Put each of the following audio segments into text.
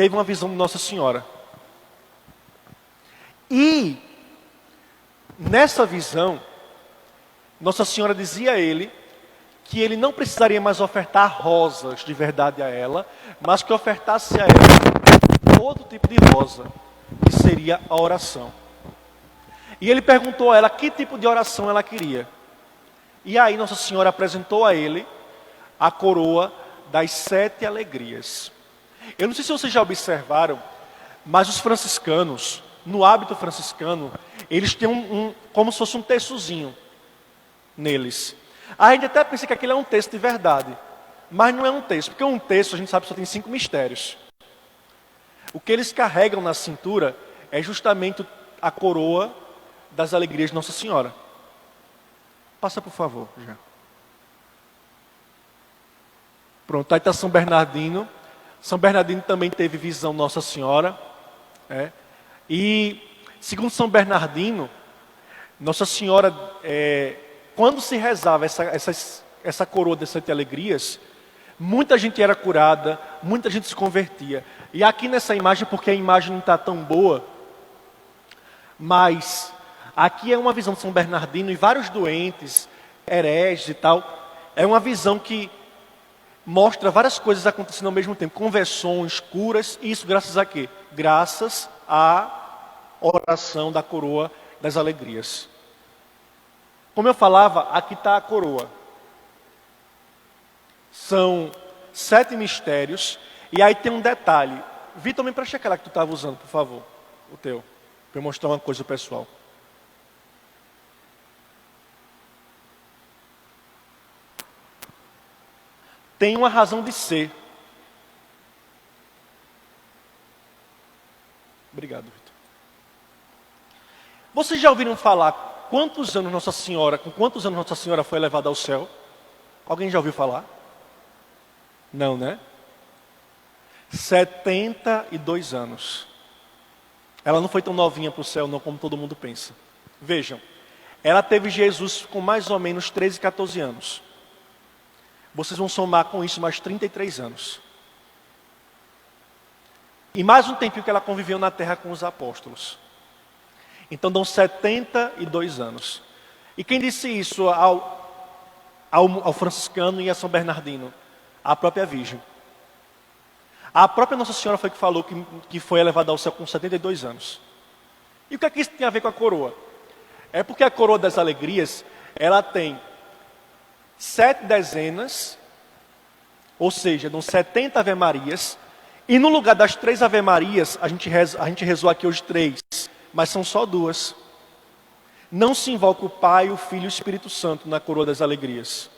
teve uma visão de Nossa Senhora. E, nessa visão, Nossa Senhora dizia a ele que ele não precisaria mais ofertar rosas de verdade a ela, mas que ofertasse a ela todo tipo de rosa, que seria a oração. E ele perguntou a ela que tipo de oração ela queria. E aí Nossa Senhora apresentou a ele a coroa das 7 alegrias. Eu não sei se vocês já observaram, mas os franciscanos, no hábito franciscano, eles têm como se fosse um textozinho neles. A gente até pensa que aquilo é um texto de verdade, mas não é um texto, porque um texto a gente sabe que só tem 5 mistérios. O que eles carregam na cintura é justamente a coroa das alegrias de Nossa Senhora. Passa, por favor, já. Pronto, aí está São Bernardino. São Bernardino também teve visão Nossa Senhora. E, segundo São Bernardino, Nossa Senhora, quando se rezava essa coroa das 7 alegrias, muita gente era curada, muita gente se convertia. E aqui nessa imagem, porque a imagem não está tão boa, mas aqui é uma visão de São Bernardino e vários doentes, hereges e tal. É uma visão que mostra várias coisas acontecendo ao mesmo tempo. Conversões, curas, e isso graças a quê? Graças à oração da coroa das alegrias. Como eu falava, aqui está a coroa. São 7 mistérios, e aí tem um detalhe. Vitor, me presta aquela que tu estava usando, por favor, o teu, para eu mostrar uma coisa ao pessoal. Tem uma razão de ser. Obrigado, Vitor. Vocês já ouviram falar com quantos anos Nossa Senhora foi levada ao céu? Alguém já ouviu falar? Não, né? 72 anos. Ela não foi tão novinha para o céu, não, como todo mundo pensa. Vejam, ela teve Jesus com mais ou menos 13, 14 anos. Vocês vão somar com isso mais 33 anos. E mais um tempinho que ela conviveu na terra com os apóstolos. Então dão 72 anos. E quem disse isso ao franciscano e a São Bernardino? A própria Virgem. A própria Nossa Senhora foi que falou que foi elevada ao céu com 72 anos. E o que é que isso tem a ver com a coroa? É porque a coroa das alegrias, ela tem 7 dezenas, ou seja, dão 70 Ave-Marias, e no lugar das 3 Ave-Marias, a gente rezou aqui hoje 3, mas são só 2. Não se invoca o Pai, o Filho e o Espírito Santo na coroa das alegrias.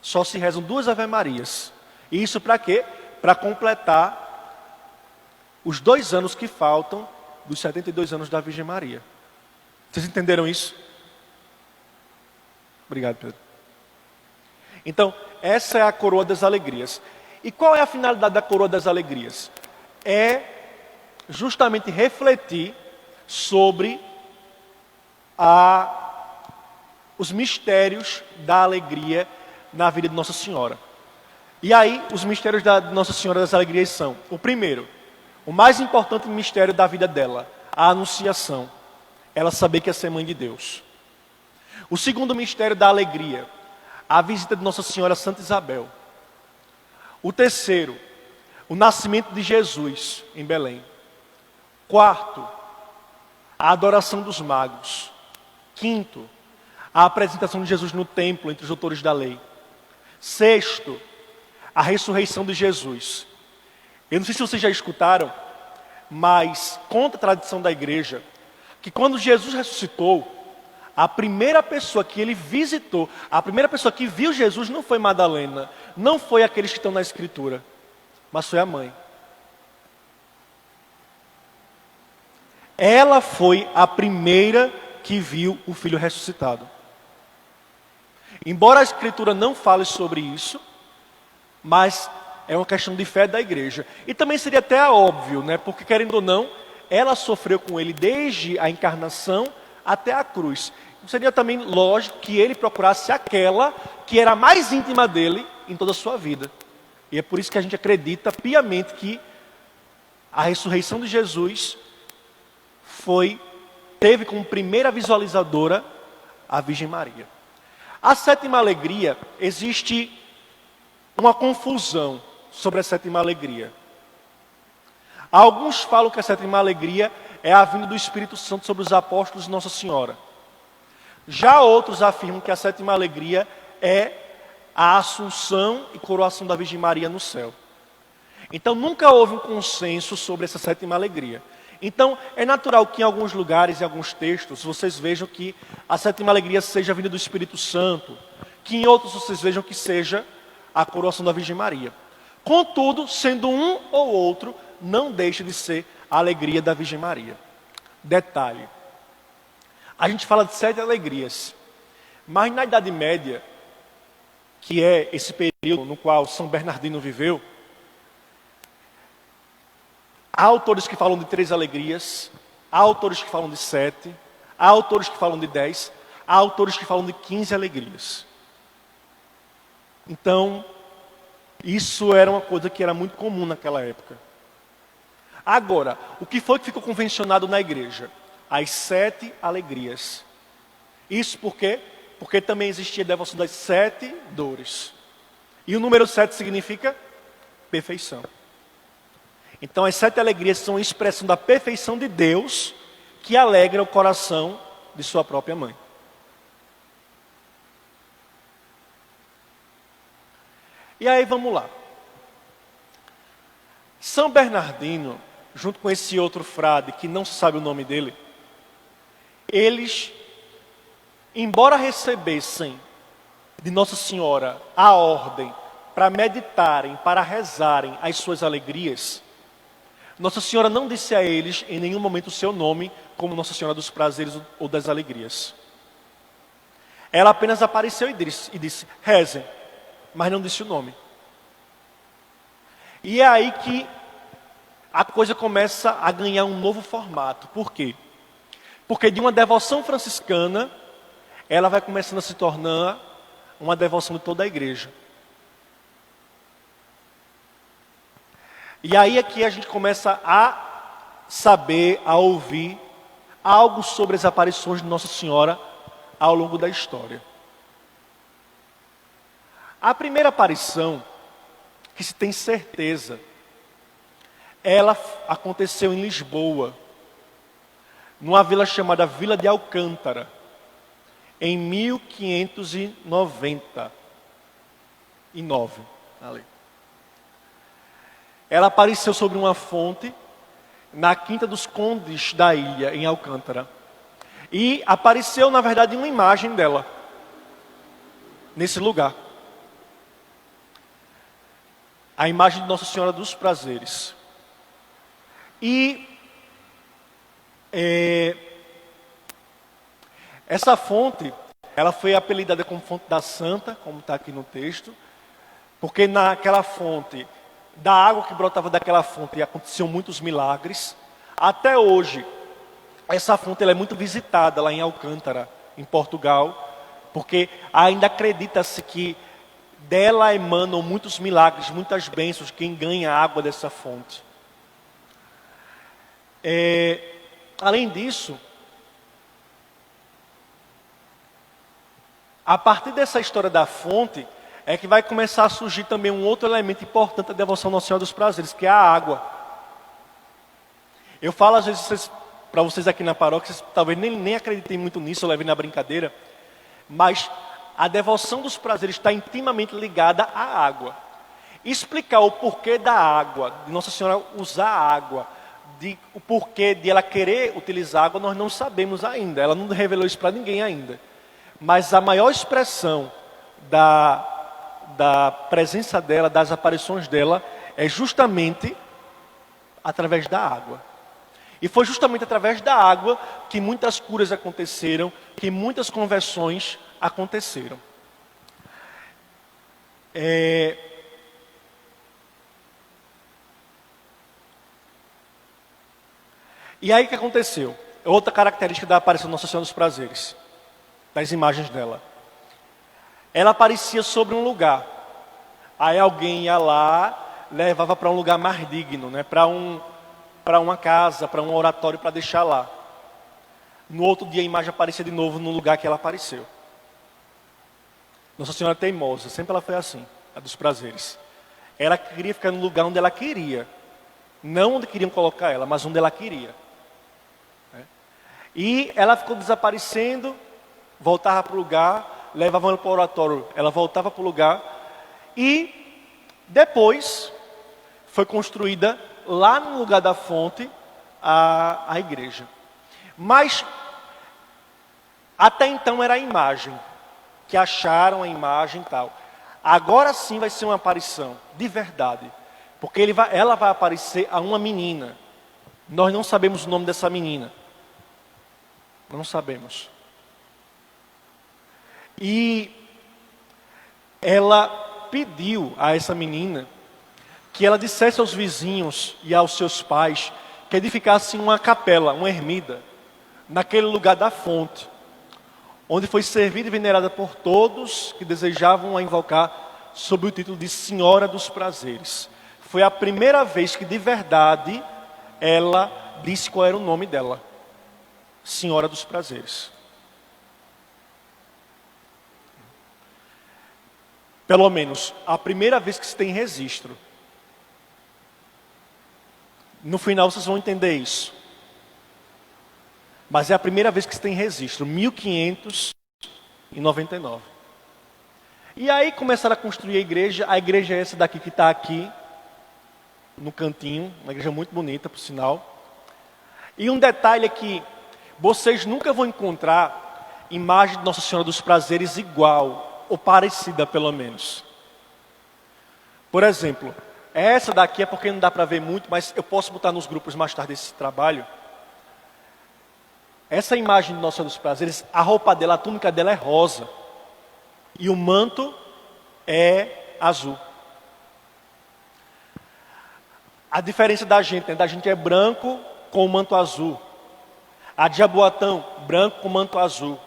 Só se rezam 2 Ave-Marias. E isso para quê? Para completar os 2 anos que faltam dos 72 anos da Virgem Maria. Vocês entenderam isso? Obrigado, Pedro. Então, essa é a coroa das alegrias. E qual é a finalidade da coroa das alegrias? É justamente refletir sobre os mistérios da alegria na vida de Nossa Senhora. E aí, os mistérios da Nossa Senhora das Alegrias são: o primeiro, o mais importante mistério da vida dela, a Anunciação. Ela saber que ia ser mãe de Deus. O segundo mistério da alegria, a visita de Nossa Senhora Santa Isabel. O terceiro, o nascimento de Jesus em Belém. Quarto, a adoração dos magos. Quinto, a apresentação de Jesus no templo entre os doutores da lei. Sexto, a ressurreição de Jesus. Eu não sei se vocês já escutaram, mas conta a tradição da igreja que quando Jesus ressuscitou, a primeira pessoa que ele visitou, a primeira pessoa que viu Jesus não foi Madalena, não foi aqueles que estão na Escritura, mas foi a mãe. Ela foi a primeira que viu o filho ressuscitado. Embora a Escritura não fale sobre isso, mas é uma questão de fé da igreja. E também seria até óbvio, né? Porque querendo ou não, ela sofreu com ele desde a encarnação até a cruz. Seria também lógico que ele procurasse aquela que era a mais íntima dele em toda a sua vida. E é por isso que a gente acredita piamente que a ressurreição de Jesus teve como primeira visualizadora a Virgem Maria. A sétima alegria, existe uma confusão sobre a sétima alegria. Alguns falam que a sétima alegria é a vinda do Espírito Santo sobre os apóstolos de Nossa Senhora. Já outros afirmam que a sétima alegria é a assunção e coroação da Virgem Maria no céu. Então nunca houve um consenso sobre essa sétima alegria. Então é natural que em alguns lugares, em alguns textos, vocês vejam que a sétima alegria seja a vinda do Espírito Santo, que em outros vocês vejam que seja a coroação da Virgem Maria. Contudo, sendo um ou outro, não deixa de ser a alegria da Virgem Maria. Detalhe, a gente fala de 7 alegrias, mas na Idade Média, que é esse período no qual São Bernardino viveu, há autores que falam de 3 alegrias, há autores que falam de 7, há autores que falam de 10, há autores que falam de 15 alegrias. Então, isso era uma coisa que era muito comum naquela época. Agora, o que foi que ficou convencionado na igreja? As 7 alegrias. Isso por quê? Porque também existia a devoção das 7 dores. E o número 7 significa perfeição. Então as 7 alegrias são a expressão da perfeição de Deus, que alegra o coração de sua própria mãe. E aí vamos lá. São Bernardino, junto com esse outro frade, que não se sabe o nome dele, eles, embora recebessem de Nossa Senhora a ordem para meditarem, para rezarem as suas alegrias, Nossa Senhora não disse a eles em nenhum momento o seu nome como Nossa Senhora dos Prazeres ou das Alegrias. Ela apenas apareceu e disse, rezem, mas não disse o nome. E é aí que a coisa começa a ganhar um novo formato. Por quê? Porque de uma devoção franciscana, ela vai começando a se tornar uma devoção de toda a igreja. E aí é que a gente começa a saber, a ouvir algo sobre as aparições de Nossa Senhora ao longo da história. A primeira aparição, que se tem certeza, ela aconteceu em Lisboa, numa vila chamada Vila de Alcântara, em 1599. Ali. Ela apareceu sobre uma fonte na Quinta dos Condes da ilha, em Alcântara. E apareceu, na verdade, uma imagem dela, nesse lugar. A imagem de Nossa Senhora dos Prazeres. E essa fonte, ela foi apelidada como Fonte da Santa, como está aqui no texto, porque naquela fonte, da água que brotava daquela fonte, aconteciam muitos milagres. Até hoje, essa fonte ela é muito visitada lá em Alcântara, em Portugal, porque ainda acredita-se que dela emanam muitos milagres, muitas bênçãos, quem ganha água dessa fonte. Além disso, a partir dessa história da fonte, é que vai começar a surgir também um outro elemento importante da devoção Nossa Senhora dos Prazeres, que é a água. Eu falo às vezes para vocês aqui na paróquia, vocês talvez nem acreditem muito nisso, eu levei na brincadeira, mas a devoção dos prazeres está intimamente ligada à água. Explicar o porquê da água, de Nossa Senhora usar a água, o porquê de ela querer utilizar água, nós não sabemos ainda. Ela não revelou isso para ninguém ainda. Mas a maior expressão da presença dela, das aparições dela, é justamente através da água. E foi justamente através da água que muitas curas aconteceram, que muitas conversões aconteceram. E aí o que aconteceu? Outra característica da aparição de Nossa Senhora dos Prazeres, das imagens dela. Ela aparecia sobre um lugar. Aí alguém ia lá, levava para um lugar mais digno, né? Para um para uma casa, para um oratório para deixar lá. No outro dia a imagem aparecia de novo no lugar que ela apareceu. Nossa Senhora é teimosa, sempre ela foi assim, a dos prazeres. Ela queria ficar no lugar onde ela queria. Não onde queriam colocar ela, mas onde ela queria. E ela ficou desaparecendo, voltava para o lugar, levavam ela para o oratório, ela voltava para o lugar. E depois foi construída lá no lugar da fonte a igreja. Mas até então era a imagem, que acharam a imagem e tal. Agora sim vai ser uma aparição, de verdade. Porque ela vai aparecer a uma menina. Nós não sabemos o nome dessa menina. Não sabemos. E ela pediu a essa menina que ela dissesse aos vizinhos e aos seus pais que edificassem uma capela, uma ermida, naquele lugar da fonte, onde foi servida e venerada por todos que desejavam a invocar sob o título de Senhora dos Prazeres. Foi a primeira vez que de verdade ela disse qual era o nome dela. Senhora dos Prazeres. Pelo menos a primeira vez que se tem registro. No final vocês vão entender isso. Mas é a primeira vez que se tem registro, 1599. E aí começaram a construir a igreja é essa daqui que está aqui, no cantinho, uma igreja muito bonita, por sinal. E um detalhe é que vocês nunca vão encontrar imagem de Nossa Senhora dos Prazeres igual, ou parecida pelo menos. Por exemplo, essa daqui é porque não dá para ver muito, mas eu posso botar nos grupos mais tarde esse trabalho. Essa imagem de Nossa Senhora dos Prazeres, a roupa dela, a túnica dela é rosa. E o manto é azul. A diferença da gente, né? Da gente é branco com o manto azul. A de Jaboatão, branco com manto azul.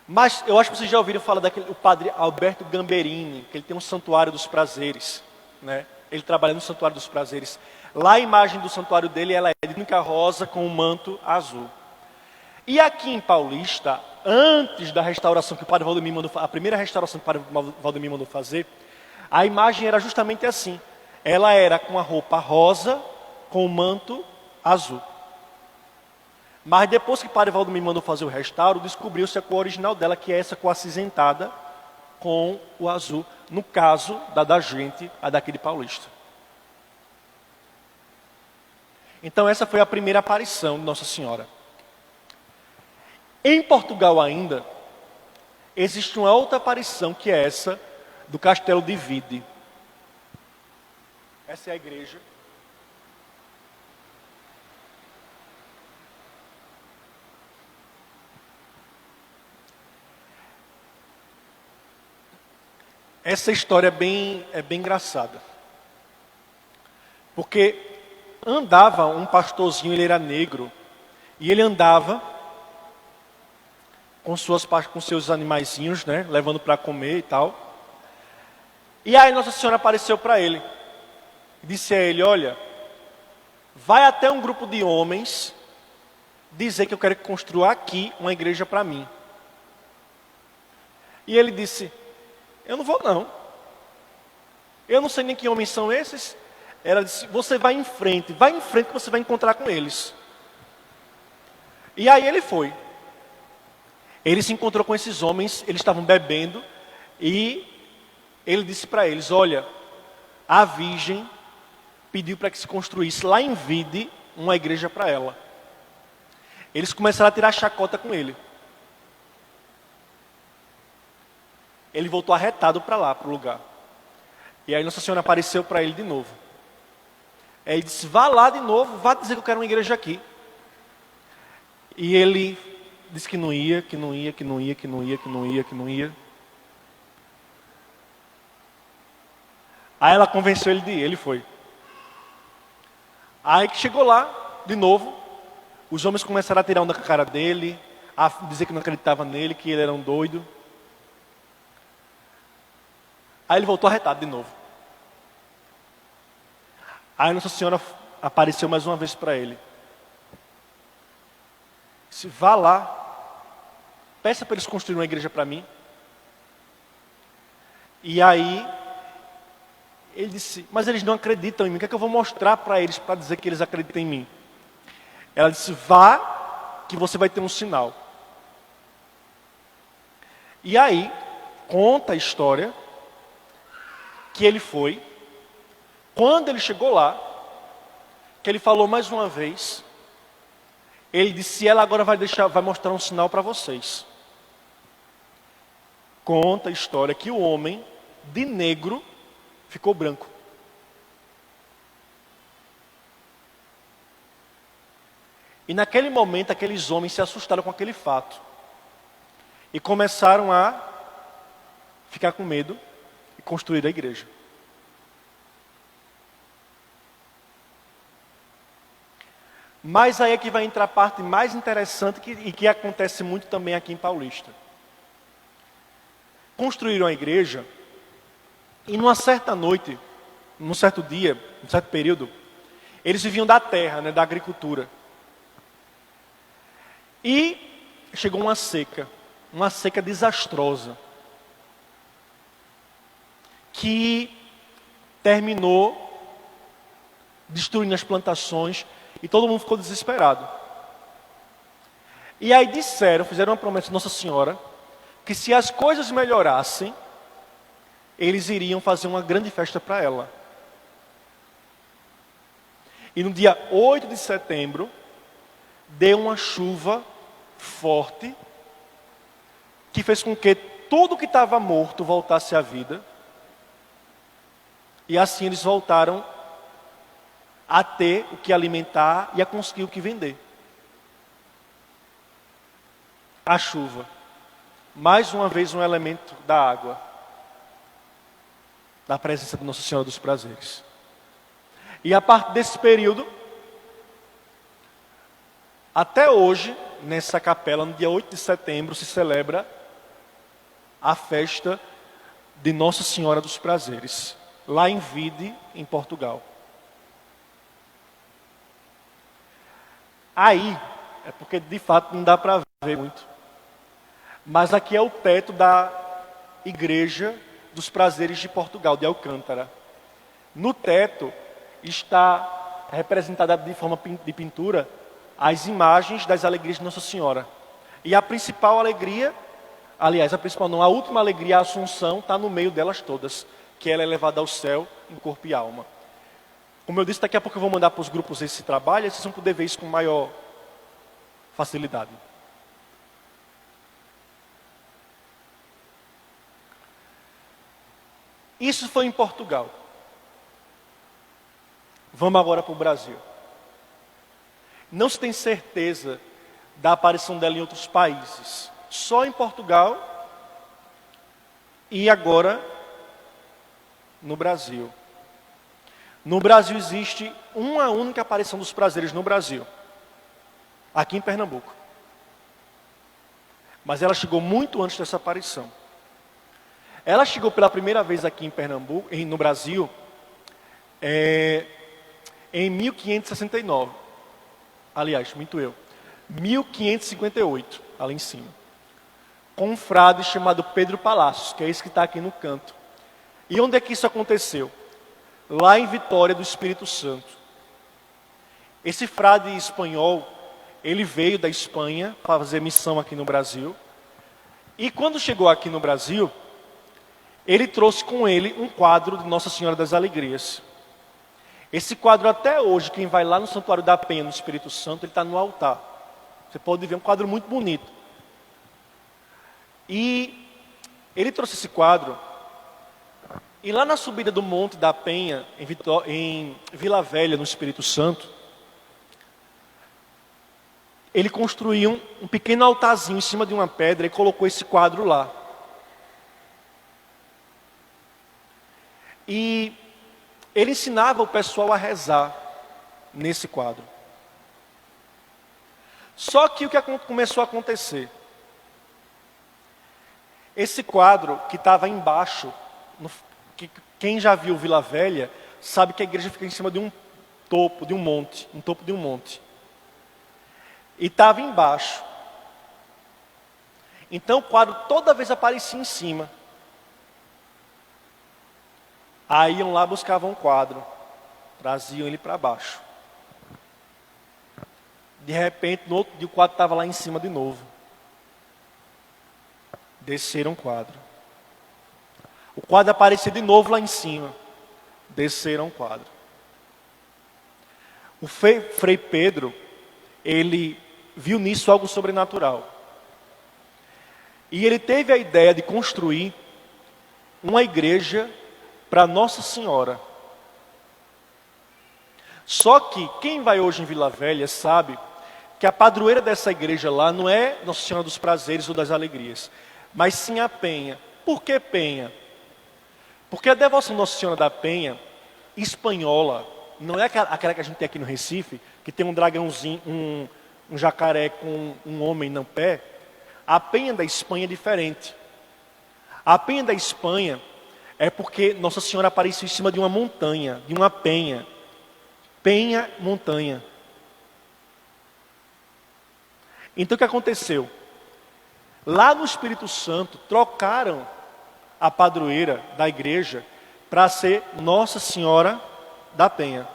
Mas eu acho que vocês já ouviram falar o padre Alberto Gamberini, que ele tem um santuário dos prazeres, né? Ele trabalha no santuário dos prazeres. Lá a imagem do santuário dele, ela é de túnica rosa com o manto azul. E aqui em Paulista, antes da restauração que o padre Valdemir mandou, a primeira restauração que o padre Valdemir mandou fazer, a imagem era justamente assim. Ela era com a roupa rosa com o manto azul. Mas depois que o padre Valdemir mandou fazer o restauro, descobriu-se a cor original dela, que é essa cor acinzentada com o azul. No caso da gente, a daqui de Paulista. Então essa foi a primeira aparição de Nossa Senhora. Em Portugal ainda, existe uma outra aparição que é essa do Castelo de Vide. Essa é a igreja. Essa história é bem engraçada. Porque andava um pastorzinho, ele era negro, e ele andava com seus animaizinhos, né, levando para comer e tal. E aí Nossa Senhora apareceu para ele. Disse a ele, olha, vai até um grupo de homens dizer que eu quero que construa aqui uma igreja para mim. E ele disse, eu não vou não. Eu não sei nem que homens são esses. Ela disse, você vai em frente que você vai encontrar com eles. E aí ele foi. Ele se encontrou com esses homens, eles estavam bebendo, e ele disse para eles, olha, a Virgem pediu para que se construísse lá em Vide uma igreja para ela. Eles começaram a tirar chacota com ele. Ele voltou arretado para lá, para o lugar. E aí Nossa Senhora apareceu para ele de novo. Aí ele disse, vá lá de novo, vá dizer que eu quero uma igreja aqui. E ele disse que não ia. Aí ela convenceu ele de ir, ele foi. Aí que chegou lá, de novo, os homens começaram a tirar onda com a cara dele, a dizer que não acreditavam nele, que ele era um doido. Aí ele voltou arretado de novo. Aí Nossa Senhora apareceu mais uma vez para ele. Disse, vá lá, peça para eles construírem uma igreja para mim. E aí, ele disse, mas eles não acreditam em mim, o que é que eu vou mostrar para eles para dizer que eles acreditam em mim? Ela disse, vá, que você vai ter um sinal. E aí, conta a história, que ele foi, quando ele chegou lá, que ele falou mais uma vez, ele disse, ela agora vai mostrar um sinal para vocês. Conta a história que o homem, de negro, ficou branco. E naquele momento, aqueles homens se assustaram com aquele fato. E começaram a ficar com medo e construir a igreja. Mas aí é que vai entrar a parte mais interessante e que acontece muito também aqui em Paulista. Construíram a igreja e numa certa noite, num certo dia, num certo período, eles viviam da terra, da agricultura. E chegou uma seca desastrosa, que terminou destruindo as plantações e todo mundo ficou desesperado. E aí fizeram uma promessa a Nossa Senhora, que se as coisas melhorassem, eles iriam fazer uma grande festa para ela. E no dia 8 de setembro, deu uma chuva forte, que fez com que tudo que estava morto voltasse à vida. E assim eles voltaram a ter o que alimentar e a conseguir o que vender. A chuva. Mais uma vez um elemento da água. Da presença de Nossa Senhora dos Prazeres. E a partir desse período, até hoje, nessa capela, no dia 8 de setembro, se celebra a festa de Nossa Senhora dos Prazeres, lá em Vide, em Portugal. Aí, é porque de fato não dá para ver muito, mas aqui é o teto da Igreja dos Prazeres de Portugal, de Alcântara. No teto está representada de forma de pintura as imagens das alegrias de Nossa Senhora. E a principal alegria, aliás, a principal não, a última alegria, a Assunção, está no meio delas todas, que ela é levada ao céu em corpo e alma. Como eu disse, daqui a pouco eu vou mandar para os grupos esse trabalho, e vocês vão poder ver isso com maior facilidade. Isso foi em Portugal. Vamos agora para o Brasil. Não se tem certeza da aparição dela em outros países. Só em Portugal e agora no Brasil. No Brasil existe uma única aparição dos prazeres no Brasil. Aqui em Pernambuco. Mas ela chegou muito antes dessa aparição. Ela chegou pela primeira vez aqui em Pernambuco, no Brasil, em 1569. Aliás, minto eu. 1558, ali em cima. Com um frade chamado Pedro Palácios, que é esse que está aqui no canto. E onde é que isso aconteceu? Lá em Vitória do Espírito Santo. Esse frade espanhol, ele veio da Espanha para fazer missão aqui no Brasil. E quando chegou aqui no Brasil, ele trouxe com ele um quadro de Nossa Senhora das Alegrias. Esse quadro até hoje, quem vai lá no Santuário da Penha, no Espírito Santo, ele está no altar. Você pode ver um quadro muito bonito. E ele trouxe esse quadro, e lá na subida do Monte da Penha, em Vila Velha, no Espírito Santo, ele construiu um pequeno altarzinho em cima de uma pedra e colocou esse quadro lá. E ele ensinava o pessoal a rezar nesse quadro. Só que o que começou a acontecer? Esse quadro que estava embaixo, quem já viu Vila Velha, sabe que a igreja fica em cima de topo de um monte, E estava embaixo. Então o quadro toda vez aparecia em cima. Aí iam lá, buscavam um quadro, traziam ele para baixo. De repente, no outro dia, o quadro estava lá em cima de novo. Desceram o quadro. O quadro aparecia de novo lá em cima. Desceram o quadro. O Frei Pedro, ele viu nisso algo sobrenatural. E ele teve a ideia de construir uma igreja para Nossa Senhora. Só que quem vai hoje em Vila Velha sabe que a padroeira dessa igreja lá não é Nossa Senhora dos Prazeres ou das Alegrias, mas sim a Penha. Por que Penha? Porque a devoção Nossa Senhora da Penha, espanhola, não é aquela que a gente tem aqui no Recife, que tem um dragãozinho, um jacaré com um homem no pé. A Penha da Espanha é diferente. A Penha da Espanha é porque Nossa Senhora apareceu em cima de uma montanha, de uma penha. Penha, montanha. Então o que aconteceu? Lá no Espírito Santo, trocaram a padroeira da igreja para ser Nossa Senhora da Penha.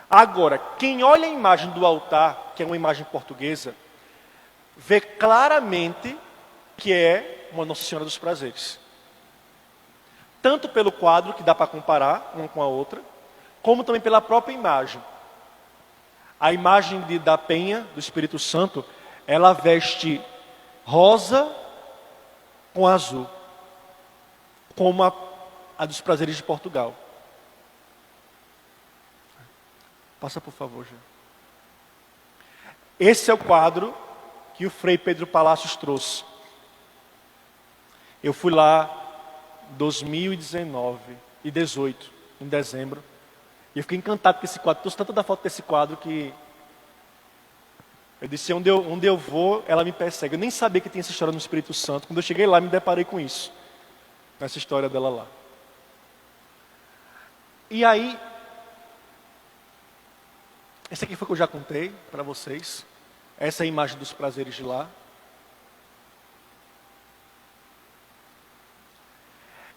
Agora, quem olha a imagem do altar, que é uma imagem portuguesa, vê claramente que é uma Nossa Senhora dos Prazeres. Tanto pelo quadro, que dá para comparar uma com a outra, como também pela própria imagem. A imagem da Penha, do Espírito Santo, ela veste rosa com azul, como a dos Prazeres de Portugal. Passa, por favor, Gê. Esse é o quadro que o Frei Pedro Palacios trouxe. Eu fui lá em 2019 e 2018, em dezembro, e eu fiquei encantado com esse quadro. Trouxe tanta da foto desse quadro que eu disse, onde eu vou, ela me persegue. Eu nem sabia que tinha essa história no Espírito Santo. Quando eu cheguei lá, me deparei com isso, com essa história dela lá. E aí, esse aqui foi o que eu já contei para vocês. Essa é a imagem dos prazeres de lá.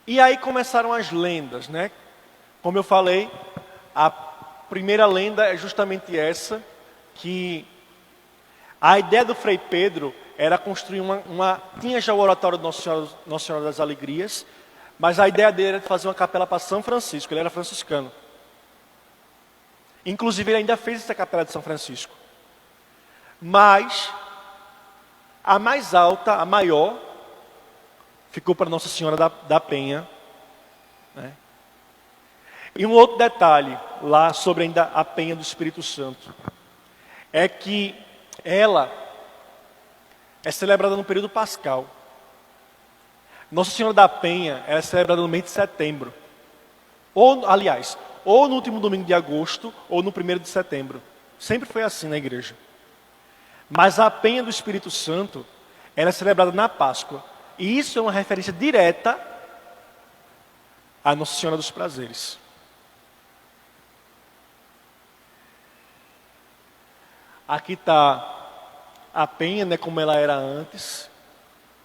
E aí começaram as lendas, né? Como eu falei, a primeira lenda é justamente essa, que a ideia do Frei Pedro era construir tinha já o oratório de Nossa Senhora das Alegrias, mas a ideia dele era de fazer uma capela para São Francisco. Ele era franciscano. Inclusive, ele ainda fez essa capela de São Francisco. Mas a mais alta, a maior, ficou para Nossa Senhora da Penha. Né? E um outro detalhe lá sobre ainda a Penha do Espírito Santo é que ela é celebrada no período pascal. Nossa Senhora da Penha é celebrada no mês de setembro. Ou no último domingo de agosto, ou no 1º de setembro. Sempre foi assim na igreja. Mas a Penha do Espírito Santo, ela é celebrada na Páscoa. E isso é uma referência direta à Nossa Senhora dos Prazeres. Aqui está a Penha, né, como ela era antes.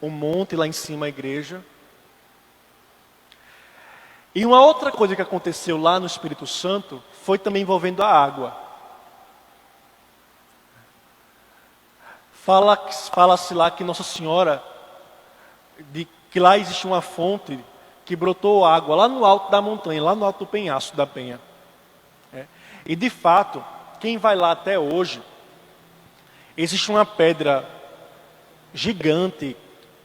O monte lá em cima, a igreja. E uma outra coisa que aconteceu lá no Espírito Santo foi também envolvendo a água. Fala-se lá que Nossa Senhora, que lá existe uma fonte que brotou água lá no alto da montanha, lá no alto do penhasco da Penha. E de fato, quem vai lá até hoje, existe uma pedra gigante,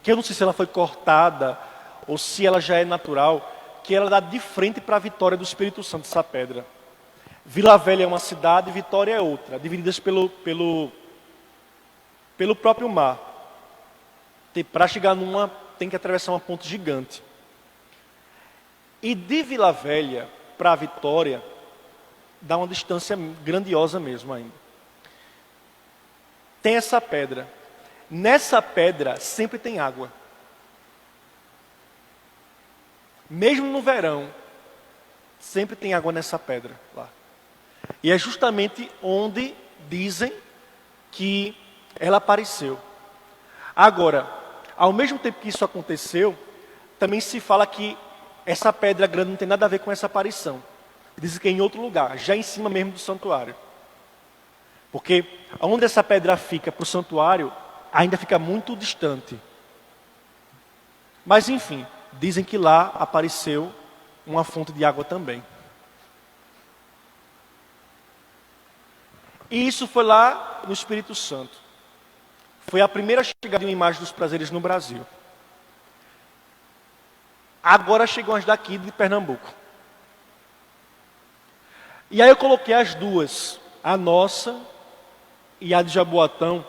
que eu não sei se ela foi cortada ou se ela já é natural, que ela dá de frente para a Vitória do Espírito Santo, essa pedra. Vila Velha é uma cidade e Vitória é outra, divididas pelo próprio mar. Para chegar tem que atravessar uma ponte gigante. E de Vila Velha para Vitória, dá uma distância grandiosa mesmo ainda. Tem essa pedra. Nessa pedra sempre tem água. Mesmo no verão, sempre tem água nessa pedra lá. E é justamente onde dizem que ela apareceu. Agora, ao mesmo tempo que isso aconteceu, também se fala que essa pedra grande não tem nada a ver com essa aparição. Dizem que é em outro lugar, já em cima mesmo do santuário. Porque onde essa pedra fica para o santuário, ainda fica muito distante. Mas enfim, dizem que lá apareceu uma fonte de água também. E isso foi lá no Espírito Santo. Foi a primeira chegada de uma imagem dos prazeres no Brasil. Agora chegam as daqui de Pernambuco. E aí eu coloquei as duas, a nossa e a de Jaboatão,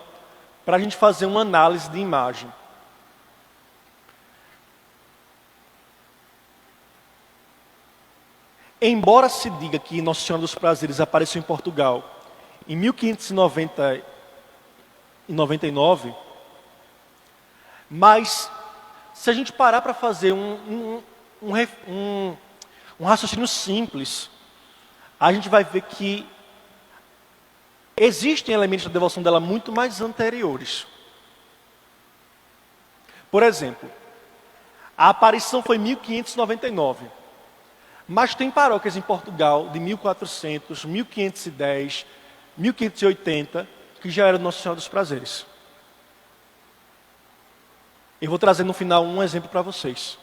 para a gente fazer uma análise de imagem. Embora se diga que Nossa Senhora dos Prazeres apareceu em Portugal em 1599, mas se a gente parar para fazer um raciocínio simples, a gente vai ver que existem elementos da devoção dela muito mais anteriores. Por exemplo, a aparição foi em 1599, mas tem paróquias em Portugal de 1400, 1510, 1580, que já era Nossa Senhora dos Prazeres. Eu vou trazer no final um exemplo para vocês.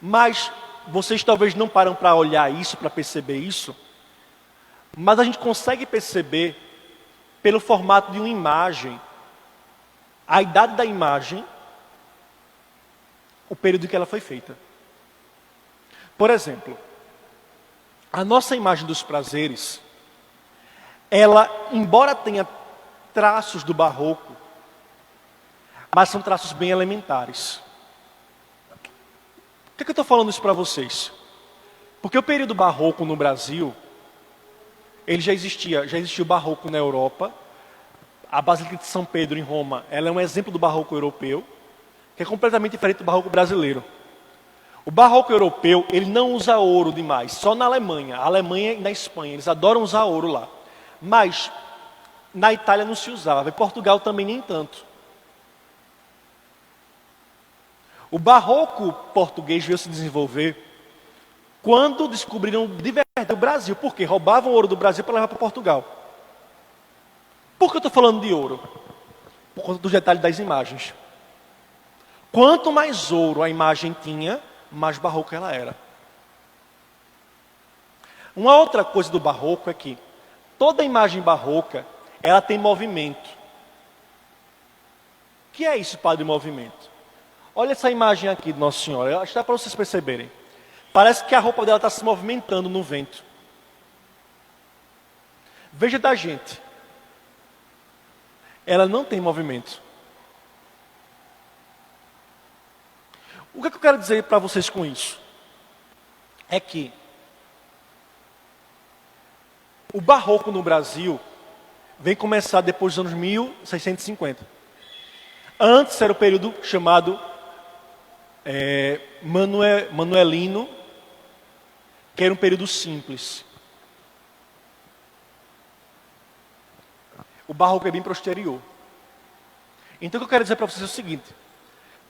Mas vocês talvez não param para olhar isso, para perceber isso, mas a gente consegue perceber pelo formato de uma imagem, a idade da imagem, o período em que ela foi feita. Por exemplo, a nossa imagem dos prazeres, ela, embora tenha traços do barroco, mas são traços bem elementares. Por que eu estou falando isso para vocês? Porque o período barroco no Brasil, ele já existia o barroco na Europa. A Basílica de São Pedro em Roma, ela é um exemplo do barroco europeu, que é completamente diferente do barroco brasileiro. O barroco europeu, ele não usa ouro demais, só na Alemanha. A Alemanha e na Espanha, eles adoram usar ouro lá. Mas na Itália não se usava, em Portugal também nem tanto. O barroco português veio se desenvolver quando descobriram de verdade o Brasil. Por quê? Roubavam ouro do Brasil para levar para Portugal. Por que eu estou falando de ouro? Por conta dos detalhes das imagens. Quanto mais ouro a imagem tinha, mais barroca ela era. Uma outra coisa do barroco é que toda imagem barroca, ela tem movimento. O que é isso, padre, movimento? Olha essa imagem aqui de Nossa Senhora, acho que dá para vocês perceberem. Parece que a roupa dela está se movimentando no vento. Veja da gente. Ela não tem movimento. O que eu quero dizer para vocês com isso? É que o barroco no Brasil vem começar depois dos anos 1650. Antes era o período chamado manuelino, que era um período simples. O barroco é bem posterior. Então o que eu quero dizer para vocês é o seguinte,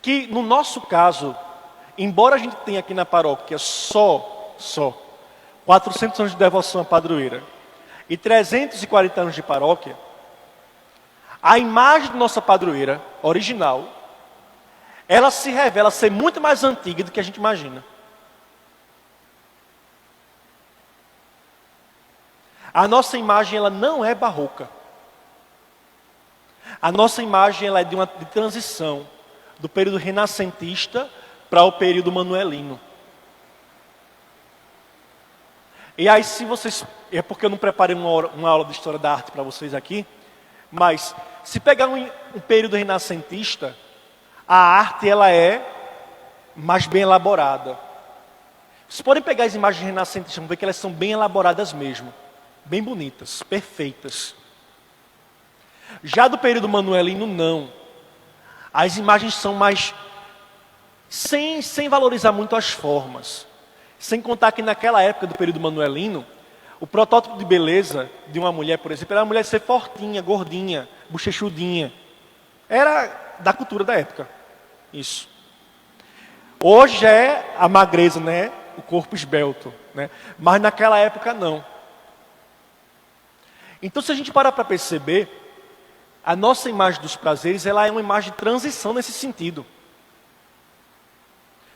que no nosso caso, embora a gente tenha aqui na paróquia só 400 anos de devoção à padroeira e 340 anos de paróquia, a imagem de nossa padroeira original, ela se revela ser muito mais antiga do que a gente imagina. A nossa imagem, ela não é barroca. A nossa imagem, ela é de transição do período renascentista para o período manuelino. E aí, se vocês... É porque eu não preparei uma aula de História da Arte para vocês aqui, mas se pegar um período renascentista, a arte, ela é mais bem elaborada. Vocês podem pegar as imagens renascentistas, vão ver que elas são bem elaboradas mesmo. Bem bonitas, perfeitas. Já do período manuelino, não. As imagens são mais... Sem valorizar muito as formas. Sem contar que naquela época do período manuelino, o protótipo de beleza de uma mulher, por exemplo, era a mulher ser fortinha, gordinha, bochechudinha. Era da cultura da época. Isso. Hoje é a magreza, né? O corpo esbelto, né? Mas naquela época não. Então, se a gente parar para perceber, a nossa imagem dos prazeres, ela é uma imagem de transição nesse sentido.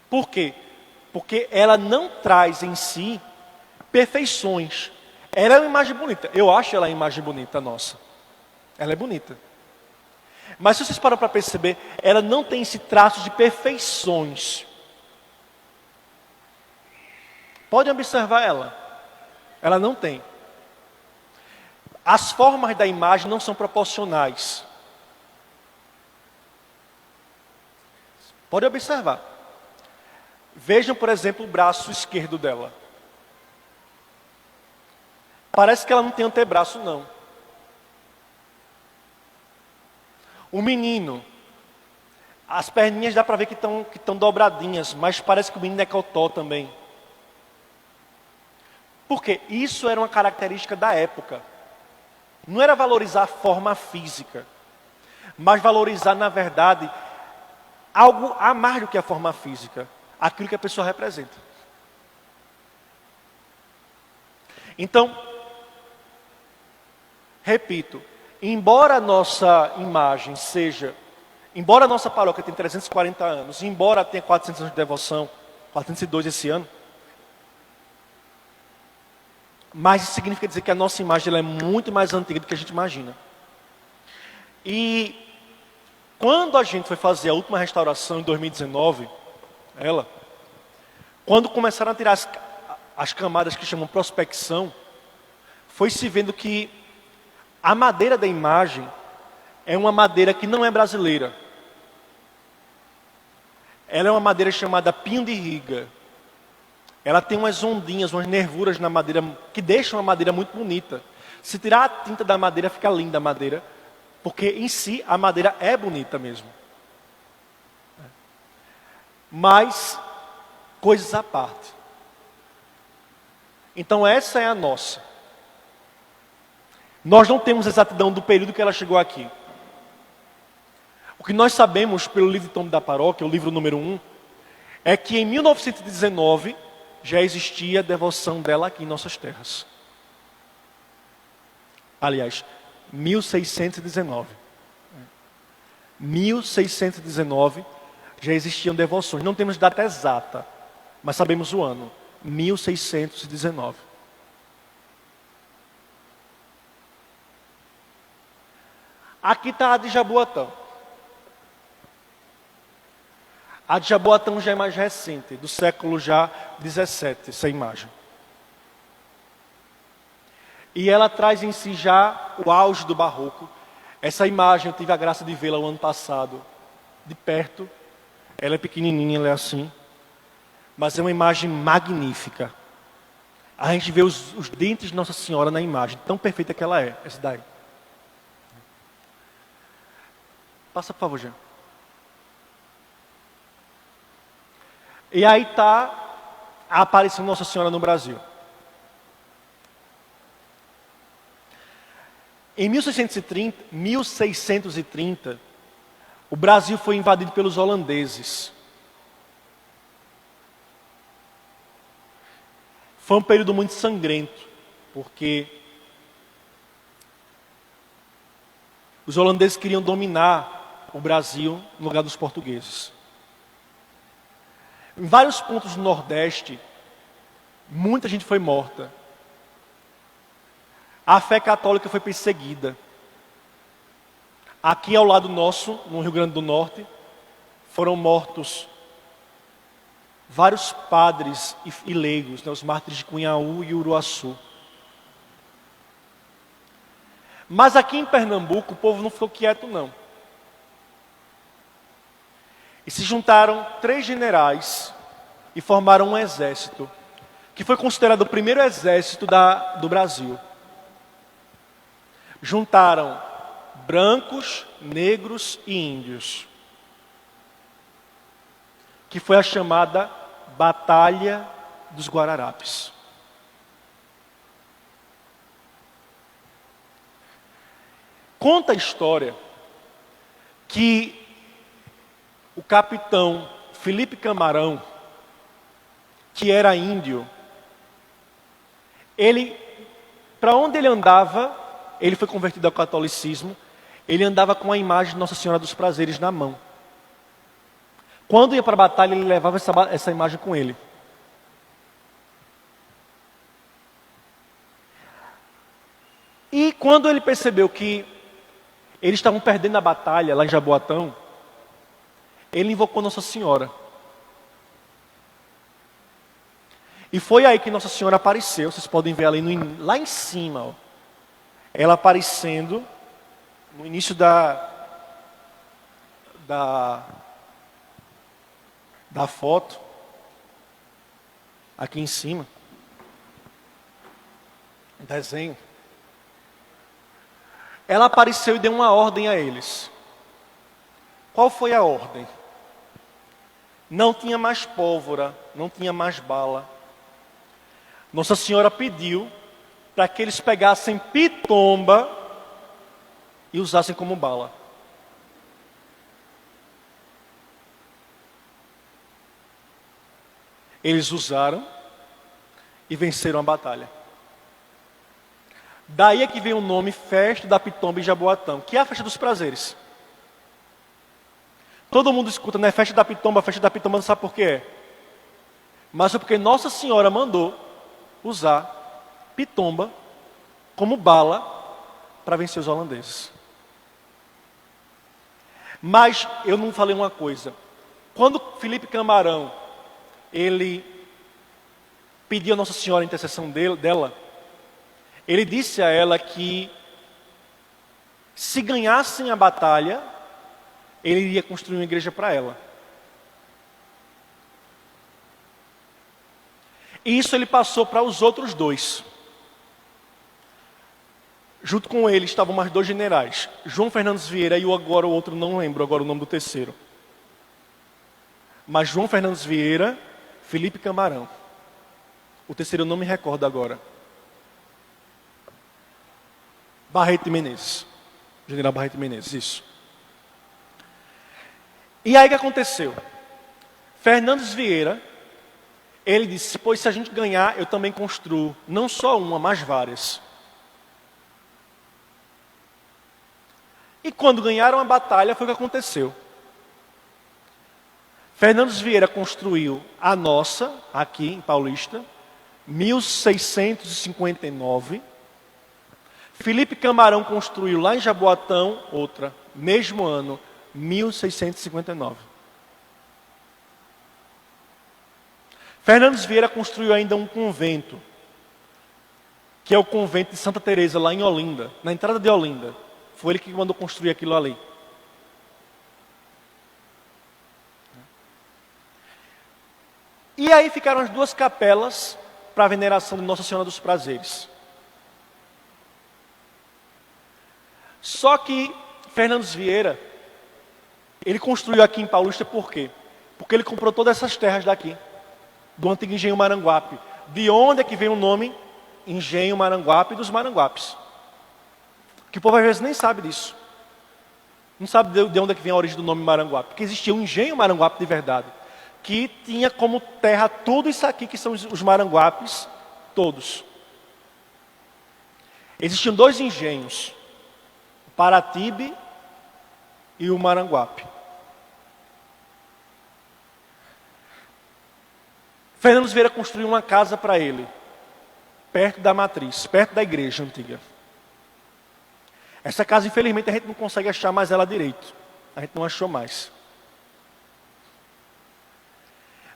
Por quê? Porque ela não traz em si perfeições. Ela é uma imagem bonita. Eu acho ela uma imagem bonita nossa. Ela é bonita. Mas se vocês param para perceber, ela não tem esse traço de perfeições. Podem observar ela. Ela não tem. As formas da imagem não são proporcionais. Podem observar. Vejam, por exemplo, o braço esquerdo dela. Parece que ela não tem antebraço, não. O menino, as perninhas dá para ver que estão dobradinhas, mas parece que o menino é cotó também. Porque isso era uma característica da época. Não era valorizar a forma física, mas valorizar, na verdade, algo a mais do que a forma física. Aquilo que a pessoa representa. Então, repito, embora a nossa imagem seja, embora a nossa paróquia tenha 340 anos, embora tenha 400 anos de devoção, 402 esse ano, mas isso significa dizer que a nossa imagem ela é muito mais antiga do que a gente imagina. E quando a gente foi fazer a última restauração em 2019, quando começaram a tirar as camadas que chamam prospecção, foi se vendo que a madeira da imagem é uma madeira que não é brasileira. Ela é uma madeira chamada pinho de riga. Ela tem umas ondinhas, umas nervuras na madeira que deixam a madeira muito bonita. Se tirar a tinta da madeira, fica linda a madeira, porque em si a madeira é bonita mesmo. Mas coisas à parte. Então essa é a nossa. Nós não temos exatidão do período que ela chegou aqui. O que nós sabemos pelo livro de Tom da Paróquia, o livro número 1, é que em 1919 já existia a devoção dela aqui em nossas terras. Aliás, 1619. 1619 já existiam devoções. Não temos data exata, mas sabemos o ano. 1619. Aqui está a de Jaboatão. A de Jaboatão já é mais recente, do século já 17, essa imagem. E ela traz em si já o auge do barroco. Essa imagem eu tive a graça de vê-la o ano passado, de perto. Ela é pequenininha, ela é assim. Mas é uma imagem magnífica. A gente vê os dentes de Nossa Senhora na imagem, tão perfeita que ela é, essa daí. Passa, por favor, Jean. E aí está a aparição de Nossa Senhora no Brasil. Em 1630, o Brasil foi invadido pelos holandeses. Foi um período muito sangrento, porque os holandeses queriam dominar o Brasil no lugar dos portugueses. Em vários pontos do Nordeste, muita gente foi morta. A fé católica foi perseguida. Aqui ao lado nosso, no Rio Grande do Norte, foram mortos vários padres e leigos, né, os mártires de Cunhaú e Uruaçu. Mas aqui em Pernambuco, o povo não ficou quieto, não. E se juntaram 3 generais e formaram um exército, que foi considerado o primeiro exército do Brasil. Juntaram brancos, negros e índios, que foi a chamada Batalha dos Guararapes. Conta a história que o capitão Felipe Camarão, que era índio, para onde ele andava, ele foi convertido ao catolicismo, ele andava com a imagem de Nossa Senhora dos Prazeres na mão. Quando ia para a batalha, ele levava essa imagem com ele. E quando ele percebeu que eles estavam perdendo a batalha lá em Jaboatão, ele invocou Nossa Senhora. E foi aí que Nossa Senhora apareceu. Vocês podem ver ali lá em cima, ó, ela aparecendo no início da foto, aqui em cima, desenho. Ela apareceu e deu uma ordem a eles. Qual foi a ordem? Não tinha mais pólvora, não tinha mais bala. Nossa Senhora pediu para que eles pegassem pitomba e usassem como bala. Eles usaram e venceram a batalha. Daí é que vem o nome Festa da Pitomba em Jaboatão, que é a Festa dos Prazeres. Todo mundo escuta, né? Festa da Pitomba, não sabe por quê? Mas é porque Nossa Senhora mandou usar pitomba como bala para vencer os holandeses. Mas eu não falei uma coisa. Quando Felipe Camarão, ele pediu a Nossa Senhora a intercessão dela, ele disse a ela que se ganhassem a batalha, ele iria construir uma igreja para ela. E isso ele passou para os outros dois. Junto com ele estavam mais dois generais, João Fernandes Vieira e agora o outro, não lembro agora o nome do terceiro. Mas João Fernandes Vieira, Felipe Camarão. O terceiro eu não me recordo agora. Barreto de Menezes. General Barreto de Menezes, isso. E aí o que aconteceu? Fernandes Vieira, ele disse, pois se a gente ganhar, eu também construo, não só uma, mas várias. E quando ganharam a batalha, foi o que aconteceu. Fernandes Vieira construiu a nossa, aqui em Paulista, 1659. Felipe Camarão construiu lá em Jaboatão, outra, mesmo ano, 1659. Fernandes Vieira construiu ainda um convento, que é o convento de Santa Teresa, lá em Olinda, na entrada de Olinda. Foi ele que mandou construir aquilo ali. E aí ficaram as duas capelas para a veneração de Nossa Senhora dos Prazeres. Só que Fernandes Vieira, ele construiu aqui em Paulista por quê? Porque ele comprou todas essas terras daqui, do antigo Engenho Maranguape. De onde é que vem o nome Engenho Maranguape dos Maranguapes? Que o povo às vezes nem sabe disso. Não sabe de onde é que vem a origem do nome Maranguape. Porque existia um Engenho Maranguape de verdade, que tinha como terra tudo isso aqui que são os Maranguapes, todos. Existiam dois engenhos, o Paratibe e o Maranguape. Fernandes Vieira construiu uma casa para ele, perto da matriz, perto da igreja antiga. Essa casa, infelizmente, a gente não consegue achar mais ela direito. A gente não achou mais.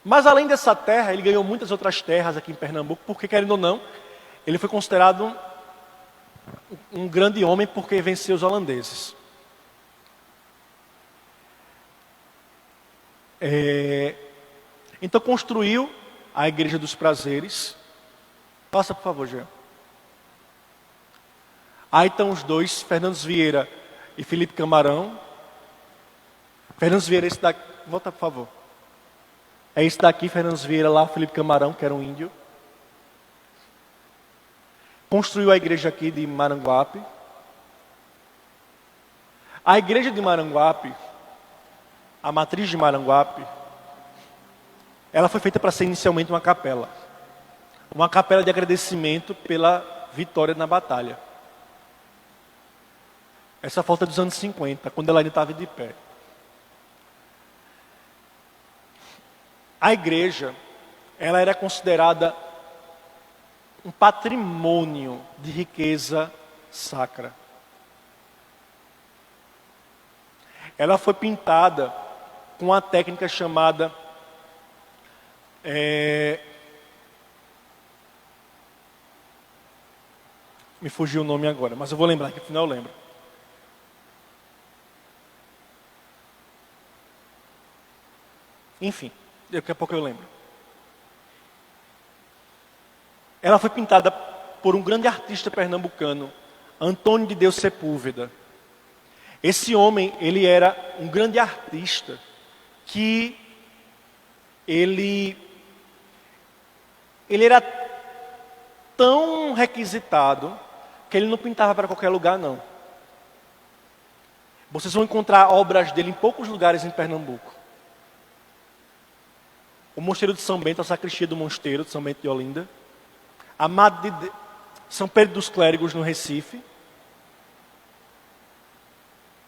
Mas além dessa terra, ele ganhou muitas outras terras aqui em Pernambuco, porque, querendo ou não, ele foi considerado um grande homem porque venceu os holandeses. Então construiu a Igreja dos Prazeres. Passa, por favor, Jean. Aí estão os dois, Fernandes Vieira e Felipe Camarão. Fernandes Vieira, esse daqui. Volta, por favor. É esse daqui, Fernandes Vieira, lá, Felipe Camarão, que era um índio. Construiu a igreja aqui de Maranguape. A igreja de Maranguape, a matriz de Maranguape, ela foi feita para ser inicialmente uma capela. Uma capela de agradecimento pela vitória na batalha. Essa foto é dos anos 50, quando ela ainda estava de pé. A igreja, ela era considerada um patrimônio de riqueza sacra. Ela foi pintada com uma técnica chamada me fugiu o nome agora, mas eu vou lembrar, que no final eu lembro. Enfim, daqui a pouco eu lembro. Ela foi pintada por um grande artista pernambucano, Antônio de Deus Sepúlveda. Esse homem, ele era um grande artista que ele era tão requisitado que ele não pintava para qualquer lugar, não. Vocês vão encontrar obras dele em poucos lugares em Pernambuco. O Mosteiro de São Bento, a Sacristia do Mosteiro de São Bento de Olinda. São Pedro dos Clérigos, no Recife.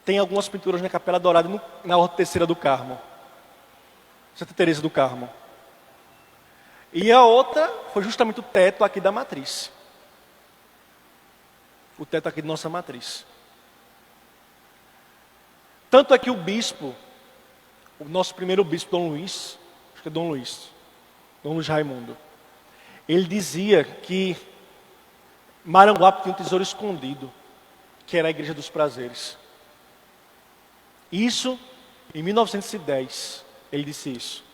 Tem algumas pinturas na Capela Dourada, na Horta Terceira do Carmo. Santa Teresa do Carmo. E a outra foi justamente o teto aqui da matriz. O teto aqui de nossa matriz. Tanto é que o bispo, o nosso primeiro bispo, Dom Luís, acho que é Dom Luís Raimundo, ele dizia que Maranguape tinha um tesouro escondido, que era a Igreja dos Prazeres. Isso, em 1910, ele disse isso.